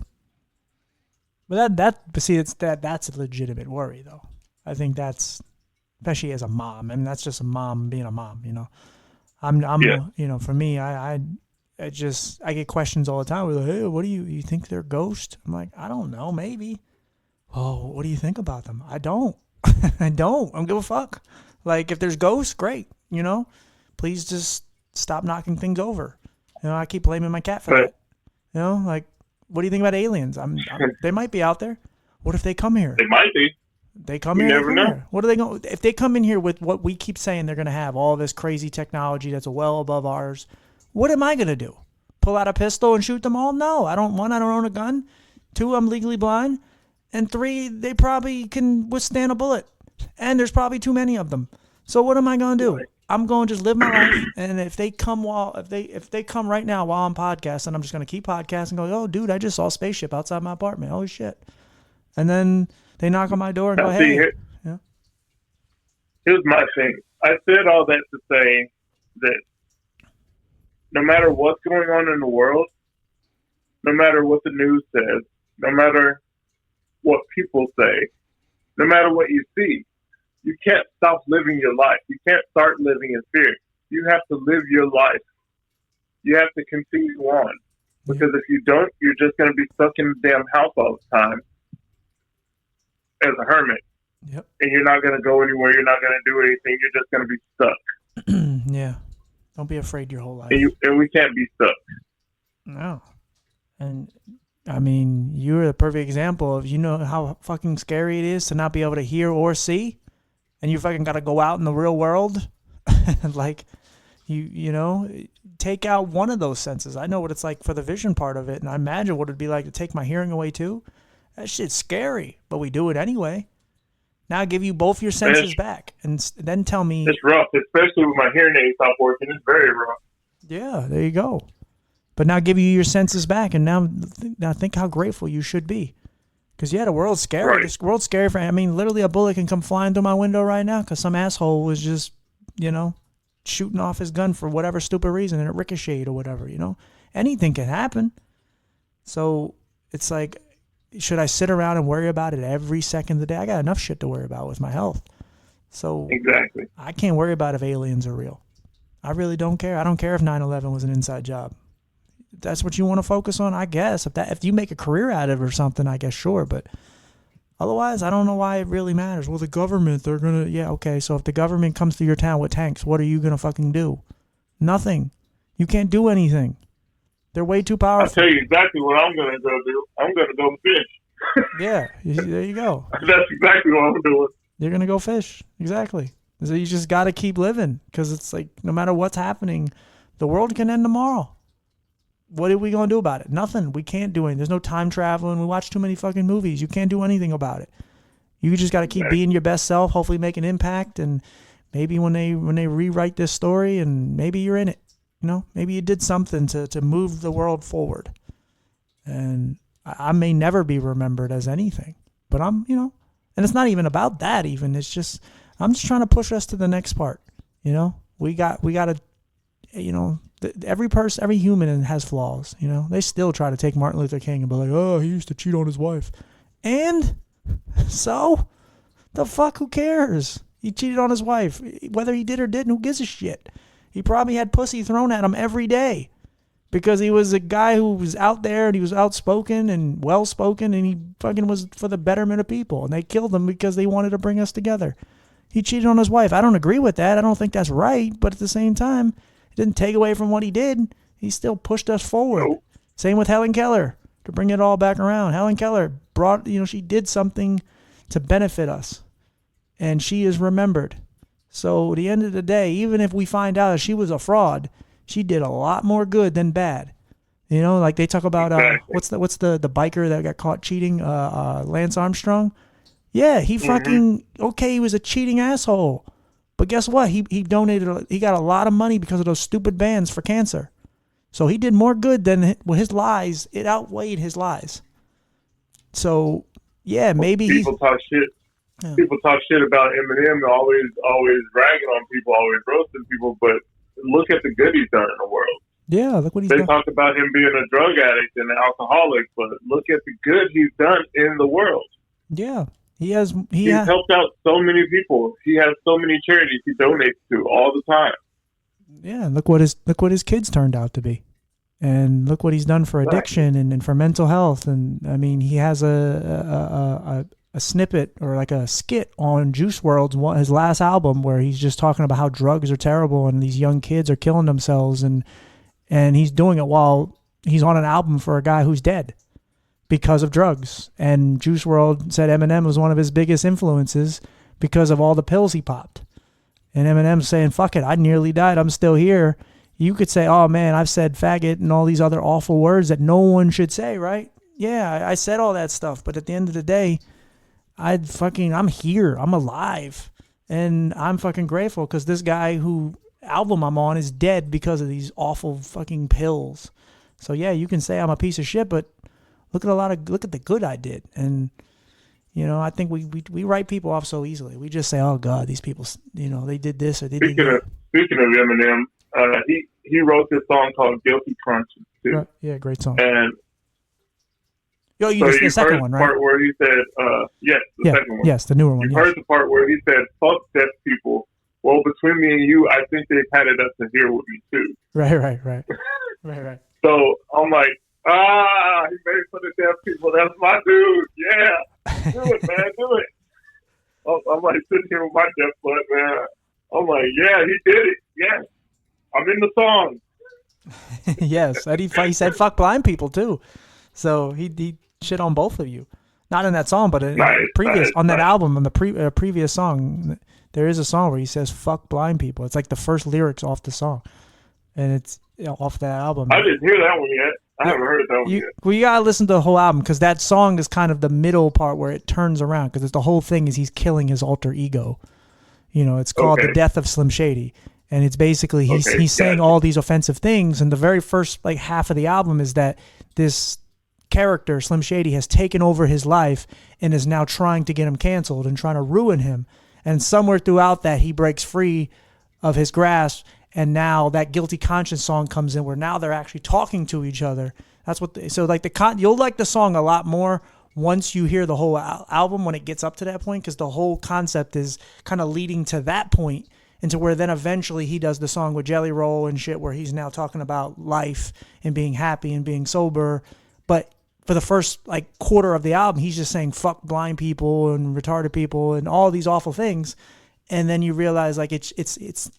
But but see, that's a legitimate worry though. I think that's, especially as a mom. I mean, that's just a mom being a mom, you know. I'm Yeah. you know, for me, I get questions all the time. We're like, hey, what do you think they're ghosts? I'm like, I don't know, maybe. Oh, what do you think about them? I don't. I don't give a fuck. Like, if there's ghosts, great, you know. Please just stop knocking things over. You know, I keep blaming my cat for that. You know, like, what do you think about aliens? They might be out there. What if they come here? They might be. They come You here. never know. Here. What are they going? If they come in here with what we keep saying they're going to have, all this crazy technology that's well above ours, what am I going to do? Pull out a pistol and shoot them all? No, I don't. One, I don't own a gun. Two, I'm legally blind. And three, they probably can withstand a bullet. And there's probably too many of them. So what am I going to do? I'm going to just live my life. And if they come if they come right now while I'm podcasting, I'm just going to keep podcasting and go, oh, dude, I just saw a spaceship outside my apartment. Holy shit. And then they knock on my door and go, hey. Here's my thing. I said all that to say that no matter what's going on in the world, no matter what the news says, no matter what people say, no matter what you see, you can't stop living your life. You can't start living in fear. You have to live your life. You have to continue on. Because if you don't, you're just going to be stuck in the damn house all the time as a hermit. Yep. And you're not going to go anywhere. You're not going to do anything. You're just going to be stuck. Yeah. Don't be afraid your whole life. And we can't be stuck. No. And, I mean, you're a perfect example of, you know how fucking scary it is to not be able to hear or see? And you fucking got to go out in the real world? Like, you know, take out one of those senses. I know what it's like for the vision part of it, and I imagine what it'd be like to take my hearing away too. That shit's scary, but we do it anyway. Now give you both your senses back, and then tell me... It's rough, especially with my hearing aids not working. It's very rough. Yeah, there you go. But now give you your senses back, and now think how grateful you should be. Because, yeah, the world's scary. Right. This world's scary. I mean, literally a bullet can come flying through my window right now because some asshole was just, you know, shooting off his gun for whatever stupid reason, and it ricocheted or whatever, you know. Anything can happen. So it's like, should I sit around and worry about it every second of the day? I got enough shit to worry about with my health. So exactly. I can't worry about if aliens are real. I really don't care. I don't care if 9/11 was an inside job. If that's what you want to focus on, I guess. If you make a career out of it or something, I guess sure. But otherwise, I don't know why it really matters. Well, the government, they're going to... Yeah, okay. So if the government comes to your town with tanks, what are you going to fucking do? Nothing. You can't do anything. They're way too powerful. I'll tell you exactly what I'm going to go do. I'm going to go fish. Yeah, there you go. That's exactly what I'm doing. You're going to go fish. Exactly. So you just got to keep living because it's like no matter what's happening, the world can end tomorrow. What are we going to do about it? Nothing. We can't do anything. There's no time traveling. We watch too many fucking movies. You can't do anything about it. You just got to keep being your best self, hopefully make an impact, and maybe when they rewrite this story and maybe you're in it, you know, maybe you did something to move the world forward. And I may never be remembered as anything, but I'm, you know, and it's not even about that even. It's just, I'm just trying to push us to the next part. You know, we got to, you know, every person, every human has flaws. You know, they still try to take Martin Luther King and be like, oh, he used to cheat on his wife. And so the fuck, who cares? He cheated on his wife. Whether he did or didn't, who gives a shit? He probably had pussy thrown at him every day because he was a guy who was out there and he was outspoken and well-spoken and he fucking was for the betterment of people. And they killed him because they wanted to bring us together. He cheated on his wife. I don't agree with that. I don't think that's right. But at the same time, it didn't take away from what he did. He still pushed us forward. Same with Helen Keller. To bring it all back around, Helen Keller brought, she did something to benefit us, and she is remembered. So at the end of the day, even if we find out that she was a fraud, she did a lot more good than bad. Like they talk about what's the biker that got caught cheating, Lance Armstrong. Yeah, he fucking he was a cheating asshole, but guess what? He donated. He got a lot of money because of those stupid bans for cancer. So he did more good than his lies. It outweighed his lies. So yeah, maybe people talk shit. Yeah. People talk shit about Eminem, always ragging on people, always roasting people. But look at the good he's done in the world. Yeah, look what he's done. They talk about him being a drug addict and an alcoholic, but look at the good he's done in the world. Yeah, he's helped out so many people. He has so many charities he donates to all the time. Yeah, and look what his kids turned out to be, and look what he's done for addiction and for mental health. And I mean, he has a snippet or like a skit on Juice WRLD's his last album where he's just talking about how drugs are terrible and these young kids are killing themselves, and he's doing it while he's on an album for a guy who's dead because of drugs. And Juice WRLD said Eminem was one of his biggest influences because of all the pills he popped. And Eminem's saying, fuck it, I nearly died, I'm still here. You could say, oh man, I've said faggot and all these other awful words that no one should say, right? Yeah, I said all that stuff, but at the end of the day, I'm here, I'm alive. And I'm fucking grateful because this guy who album I'm on is dead because of these awful fucking pills. So yeah, you can say I'm a piece of shit, but look at the good I did. And I think we write people off so easily. We just say, oh God, these people, they did this or they did that. Speaking of Eminem, he wrote this song called Guilty Conscience too. Yeah, great song. And the second one, right? Part where he said, yes, the second one. Yes, the newer one. You heard the part where he said, fuck deaf people. Well, between me and you, I think they've had it up to here with me too. Right. So I'm like, he made for the deaf people. That's my dude. Yeah, do it, man, do it. I'm like sitting here with my deaf butt, man. I'm like, yeah, he did it. Yes, I'm in the song. Yes, and he said fuck blind people too. So he shit on both of you. Not in that song, but on that album, on the previous song. There is a song where he says "fuck blind people." It's like the first lyrics off the song, and it's off that album. I didn't hear that one yet. I haven't heard that one yet. Well, you gotta listen to the whole album because that song is kind of the middle part where it turns around because the whole thing is he's killing his alter ego. It's called The Death of Slim Shady, and it's basically he's saying all these offensive things. And the very first half of the album is that this character Slim Shady has taken over his life and is now trying to get him canceled and trying to ruin him. And somewhere throughout that, he breaks free of his grasp, and now that Guilty Conscience song comes in, where now they're actually talking to each other. That's what. You'll like the song a lot more once you hear the whole album when it gets up to that point, because the whole concept is kind of leading to that point, into where then eventually he does the song with Jelly Roll and shit, where he's now talking about life and being happy and being sober, but for the first quarter of the album, he's just saying fuck blind people and retarded people and all these awful things. And then you realize it's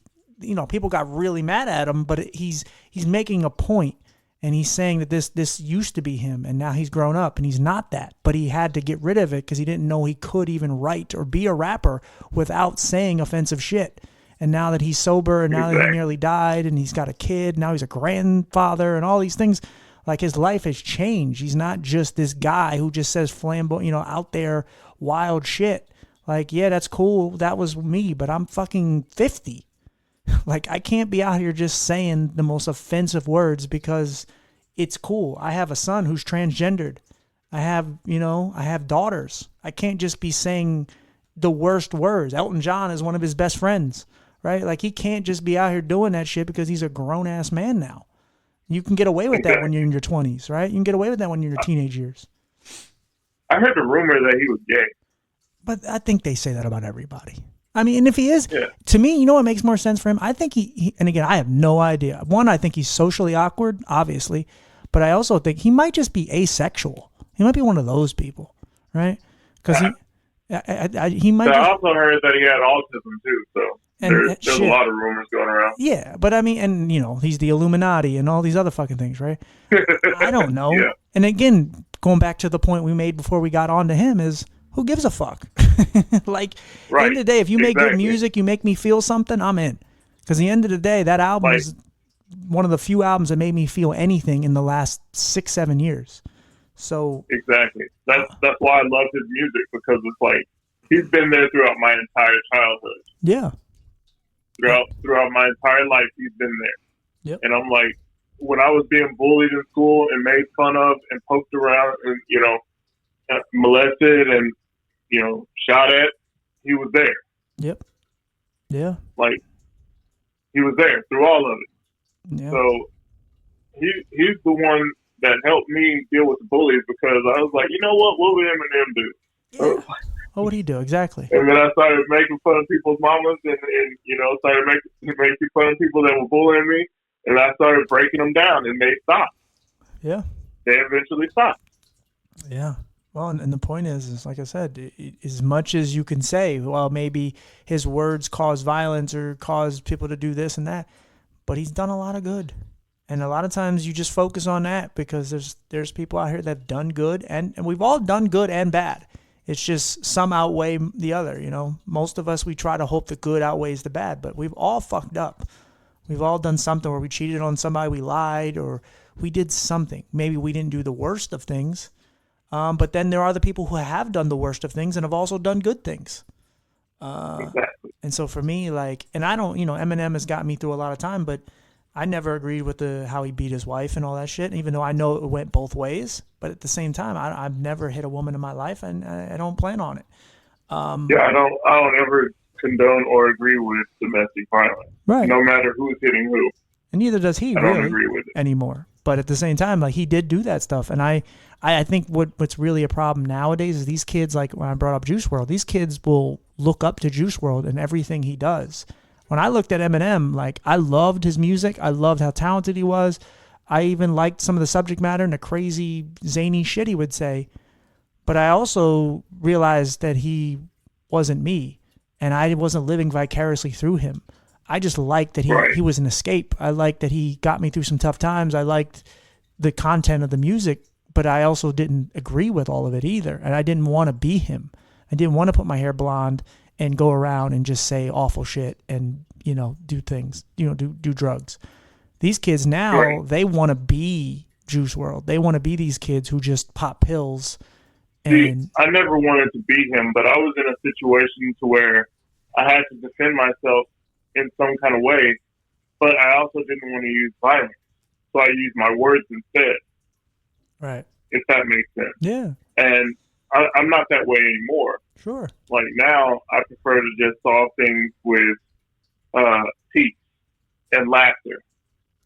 people got really mad at him, but he's making a point, and he's saying that this used to be him, and now he's grown up and he's not that, but he had to get rid of it because he didn't know he could even write or be a rapper without saying offensive shit. And now that he's sober, and now that he nearly died, and he's got a kid, now he's a grandfather and all these things. His life has changed. He's not just this guy who just says flamboyant, out there wild shit. Yeah, that's cool. That was me, but I'm fucking 50. I can't be out here just saying the most offensive words because it's cool. I have a son who's transgendered. I have daughters. I can't just be saying the worst words. Elton John is one of his best friends, right? He can't just be out here doing that shit because he's a grown-ass man now. You can get away with that when you're in your 20s, right? You can get away with that when you're in your teenage years. I heard the rumor that he was gay. But I think they say that about everybody. I mean, and if he is, to me, what makes more sense for him? I think he, and again, I have no idea. One, I think he's socially awkward, obviously, but I also think he might just be asexual. He might be one of those people, right? Because he might. I also heard that he had autism too, so. And There's a lot of rumors going around. Yeah, but I mean, and he's the Illuminati and all these other fucking things, right? I don't know. Yeah. And again, going back to the point we made before we got on to him is, who gives a fuck? Like, at the end of the day, if you make good music, you make me feel something, I'm in. Because at the end of the day, that album is one of the few albums that made me feel anything in the last 6-7 years. So exactly. That's why I love his music, because it's like he's been there throughout my entire childhood. Yeah. Throughout my entire life, he's been there. Yep. And I'm like, when I was being bullied in school and made fun of and poked around and molested and shot at, he was there. Yep. Yeah. Like, he was there through all of it. Yeah. So he's the one that helped me deal with the bullies, because I was like, you know what would Eminem do? Yeah. What would he do? Exactly. And then I started making fun of people's mamas and started making fun of people that were bullying me. And I started breaking them down, and they stopped. Yeah. They eventually stopped. Yeah. Well, and the point is like I said, as much as you can say, well, maybe his words cause violence or cause people to do this and that, but he's done a lot of good. And a lot of times you just focus on that because there's people out here that have done good, and we've all done good and bad. It's just some outweigh the other, Most of us, we try to hope the good outweighs the bad, but we've all fucked up. We've all done something where we cheated on somebody, we lied, or we did something. Maybe we didn't do the worst of things, but then there are the people who have done the worst of things and have also done good things. Exactly. And so for me, and I don't, Eminem has gotten me through a lot of time, but I never agreed with how he beat his wife and all that shit, even though I know it went both ways. But at the same time, I've never hit a woman in my life, and I don't plan on it. I don't ever condone or agree with domestic violence. Right. No matter who's hitting who. And neither does he. I don't agree with it anymore. But at the same time, he did do that stuff, and I think what's really a problem nowadays is these kids. Like when I brought up Juice WRLD, these kids will look up to Juice WRLD and everything he does. When I looked at Eminem, I loved his music. I loved how talented he was. I even liked some of the subject matter and the crazy, zany shit he would say. But I also realized that he wasn't me, and I wasn't living vicariously through him. I just liked that he was an escape. I liked that he got me through some tough times. I liked the content of the music, but I also didn't agree with all of it either. And I didn't want to be him. I didn't want to put my hair blonde and go around and just say awful shit and, do things, do drugs. These kids now, they want to be Juice WRLD. They want to be these kids who just pop pills. And I never wanted to be him, but I was in a situation to where I had to defend myself in some kind of way, but I also didn't want to use violence. So I used my words instead. Right. If that makes sense. Yeah. And I'm not that way anymore. Sure. Like now, I prefer to just solve things with teeth and laughter.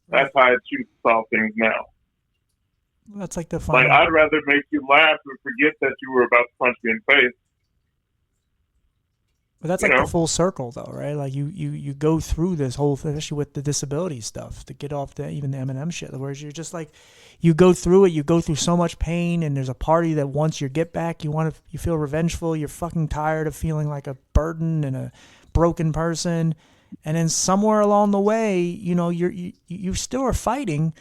That's how I choose to solve things now. That's like the fun. I'd rather make you laugh and forget that you were about to punch me in the face. But that's the full circle, though, right? You go through this whole thing, especially with the disability stuff, to get off even the Eminem shit. Whereas you're just you go through it, you go through so much pain, and there's a party that wants your get back. You feel revengeful. You're fucking tired of feeling like a burden and a broken person. And then somewhere along the way, you still are fighting,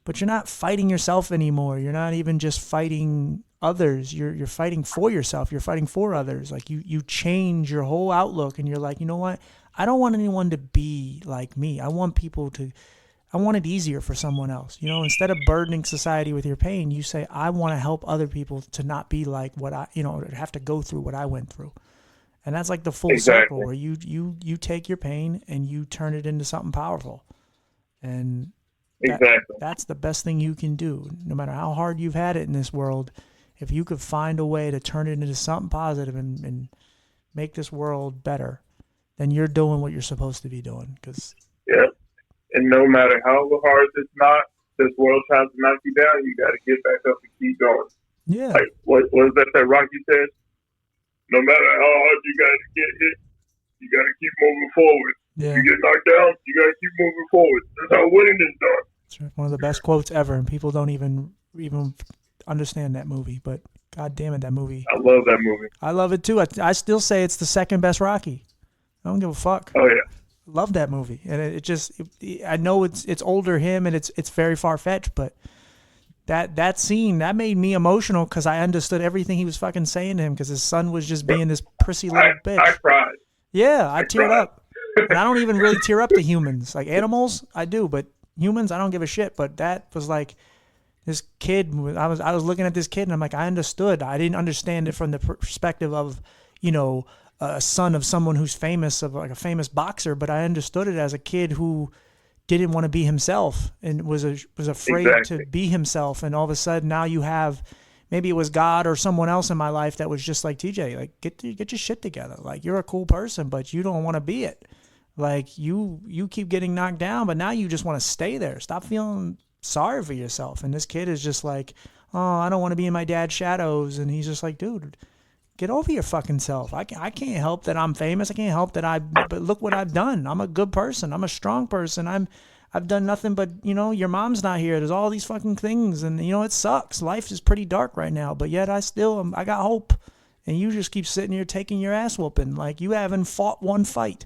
but you're not fighting yourself anymore. You're not even just fighting others. You're fighting for yourself. You're fighting for others. You change your whole outlook, and you're like, you know what? I don't want anyone to be like me. I want it easier for someone else. Instead of burdening society with your pain, you say, I want to help other people to not be like what have to go through what I went through. And that's like the full circle where you take your pain and you turn it into something powerful. And that's the best thing you can do. No matter how hard you've had it in this world, if you could find a way to turn it into something positive and make this world better, then you're doing what you're supposed to be doing. Yeah. And no matter how hard this world tries to knock you down, you got to get back up and keep going. Yeah. Like, what was that Rocky said? No matter how hard you got to get hit, you got to keep moving forward. Yeah. You get knocked down, you got to keep moving forward. That's how winning is done. It's one of the best quotes ever, and people don't even understand that movie. But God damn it, that movie. I love that movie. I love it too. I still say it's the second best Rocky. I don't give a fuck. Oh, yeah. Love that movie, and I know it's older him, and it's very far fetched, but that scene that made me emotional because I understood everything he was fucking saying to him because his son was just being this prissy little bitch. I cried. Yeah, I teared up, and I don't even really tear up to humans. Like animals, I do, but humans, I don't give a shit. But that was like this kid. I was looking at this kid, and I'm like, I understood. I didn't understand it from the perspective of, a son of someone who's famous, of like a famous boxer, but I understood it as a kid who didn't want to be himself and was afraid to be himself. And all of a sudden now you have, maybe it was God or someone else in my life that was just like, TJ, like get your shit together. Like you're a cool person, but you don't want to be it. Like you keep getting knocked down, but now you just want to stay there. Stop feeling sorry for yourself. And this kid is just like, oh, I don't want to be in my dad's shadows. And he's just like, dude, get over your fucking self. I can't help that I'm famous. I can't help that but look what I've done. I'm a good person. I'm a strong person. I've done nothing but, your mom's not here. There's all these fucking things. And, it sucks. Life is pretty dark right now. But yet I got hope. And you just keep sitting here taking your ass whooping. Like you haven't fought one fight.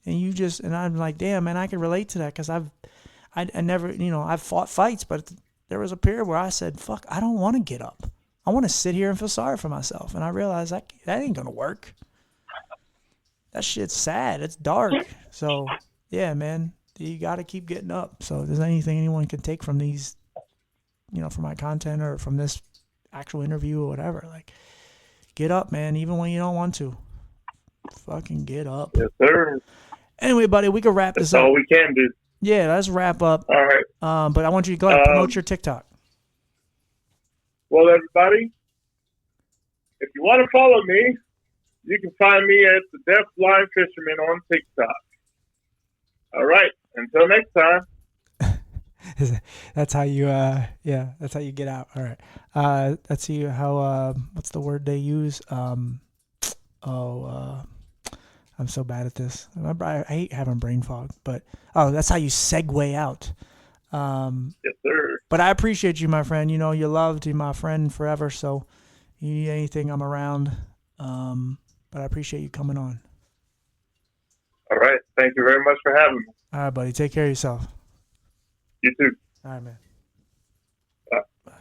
And I'm like, damn, man, I can relate to that because I never, I've fought fights. But there was a period where I said, fuck, I don't want to get up. I want to sit here and feel sorry for myself. And I realized that ain't going to work. That shit's sad. It's dark. So, yeah, man, you got to keep getting up. So if there's anything anyone can take from these, from my content or from this actual interview or whatever, like, get up, man, even when you don't want to. Fucking get up. Yes, sir. Anyway, buddy, we can wrap this up. That's all we can do. Yeah, let's wrap up. All right. But I want you to go ahead and promote your TikTok. Well, everybody, if you want to follow me, you can find me at the deafblind fisherman on TikTok. All right. Until next time. That's how you, that's how you get out. All right. Let's see how, what's the word they use? I'm so bad at this. I hate having brain fog, but, that's how you segue out. Yes, sir. But I appreciate you, my friend. You're loved. You're my friend forever. So you need anything, I'm around. But I appreciate you coming on. All right. Thank you very much for having me. All right, buddy. Take care of yourself. You too. All right, man. Bye.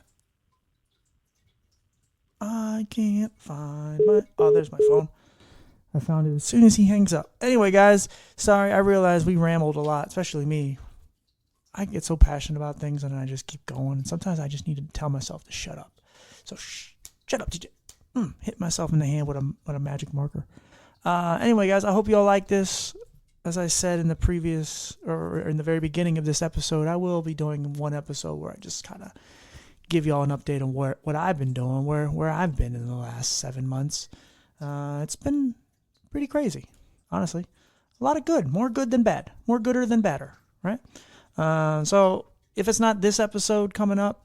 I can't find there's my phone. I found it as soon as he hangs up. Anyway, guys, sorry. I realized we rambled a lot, especially me. I get so passionate about things and I just keep going. And sometimes I just need to tell myself to shut up. So shut up, TJ. Hit myself in the hand with a magic marker. Anyway, guys, I hope you all like this. As I said in the previous or in the very beginning of this episode, I will be doing one episode where I just kind of give y'all an update on what I've been doing, where I've been in the last 7 months. It's been pretty crazy, honestly. A lot of good, more good than bad, more gooder than badder, right? So if it's not this episode coming up,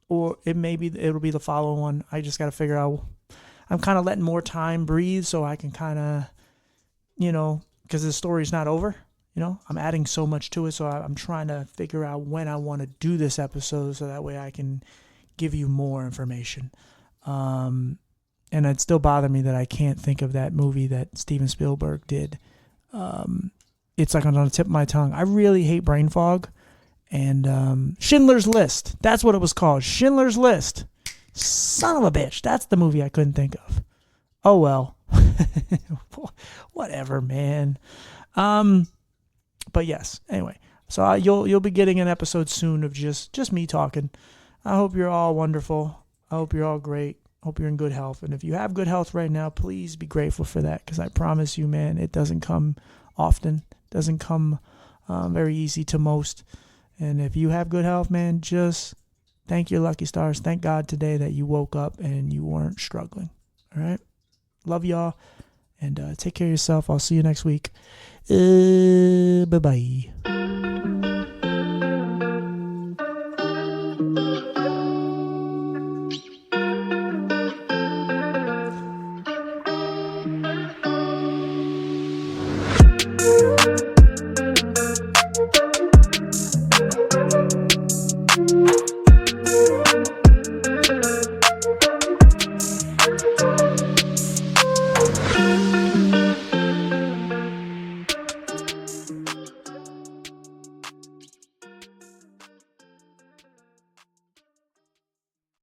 or it'll be the following one. I just got to figure out. I'm kind of letting more time breathe so I can kind of, because the story's not over. I'm adding so much to it, so I'm trying to figure out when I want to do this episode so that way I can give you more information. And it still bothers me that I can't think of that movie that Steven Spielberg did. It's like on the tip of my tongue. I really hate brain fog. And Schindler's List. That's what it was called. Schindler's List. Son of a bitch. That's the movie I couldn't think of. Oh, well. Whatever, man. But yes. Anyway. So you'll be getting an episode soon of just me talking. I hope you're all wonderful. I hope you're all great. Hope you're in good health. And if you have good health right now, please be grateful for that. Because I promise you, man, it doesn't come often. It doesn't come very easy to most. And if you have good health, man, just thank your lucky stars. Thank God today that you woke up and you weren't struggling. All right? Love y'all. And take care of yourself. I'll see you next week. Bye-bye.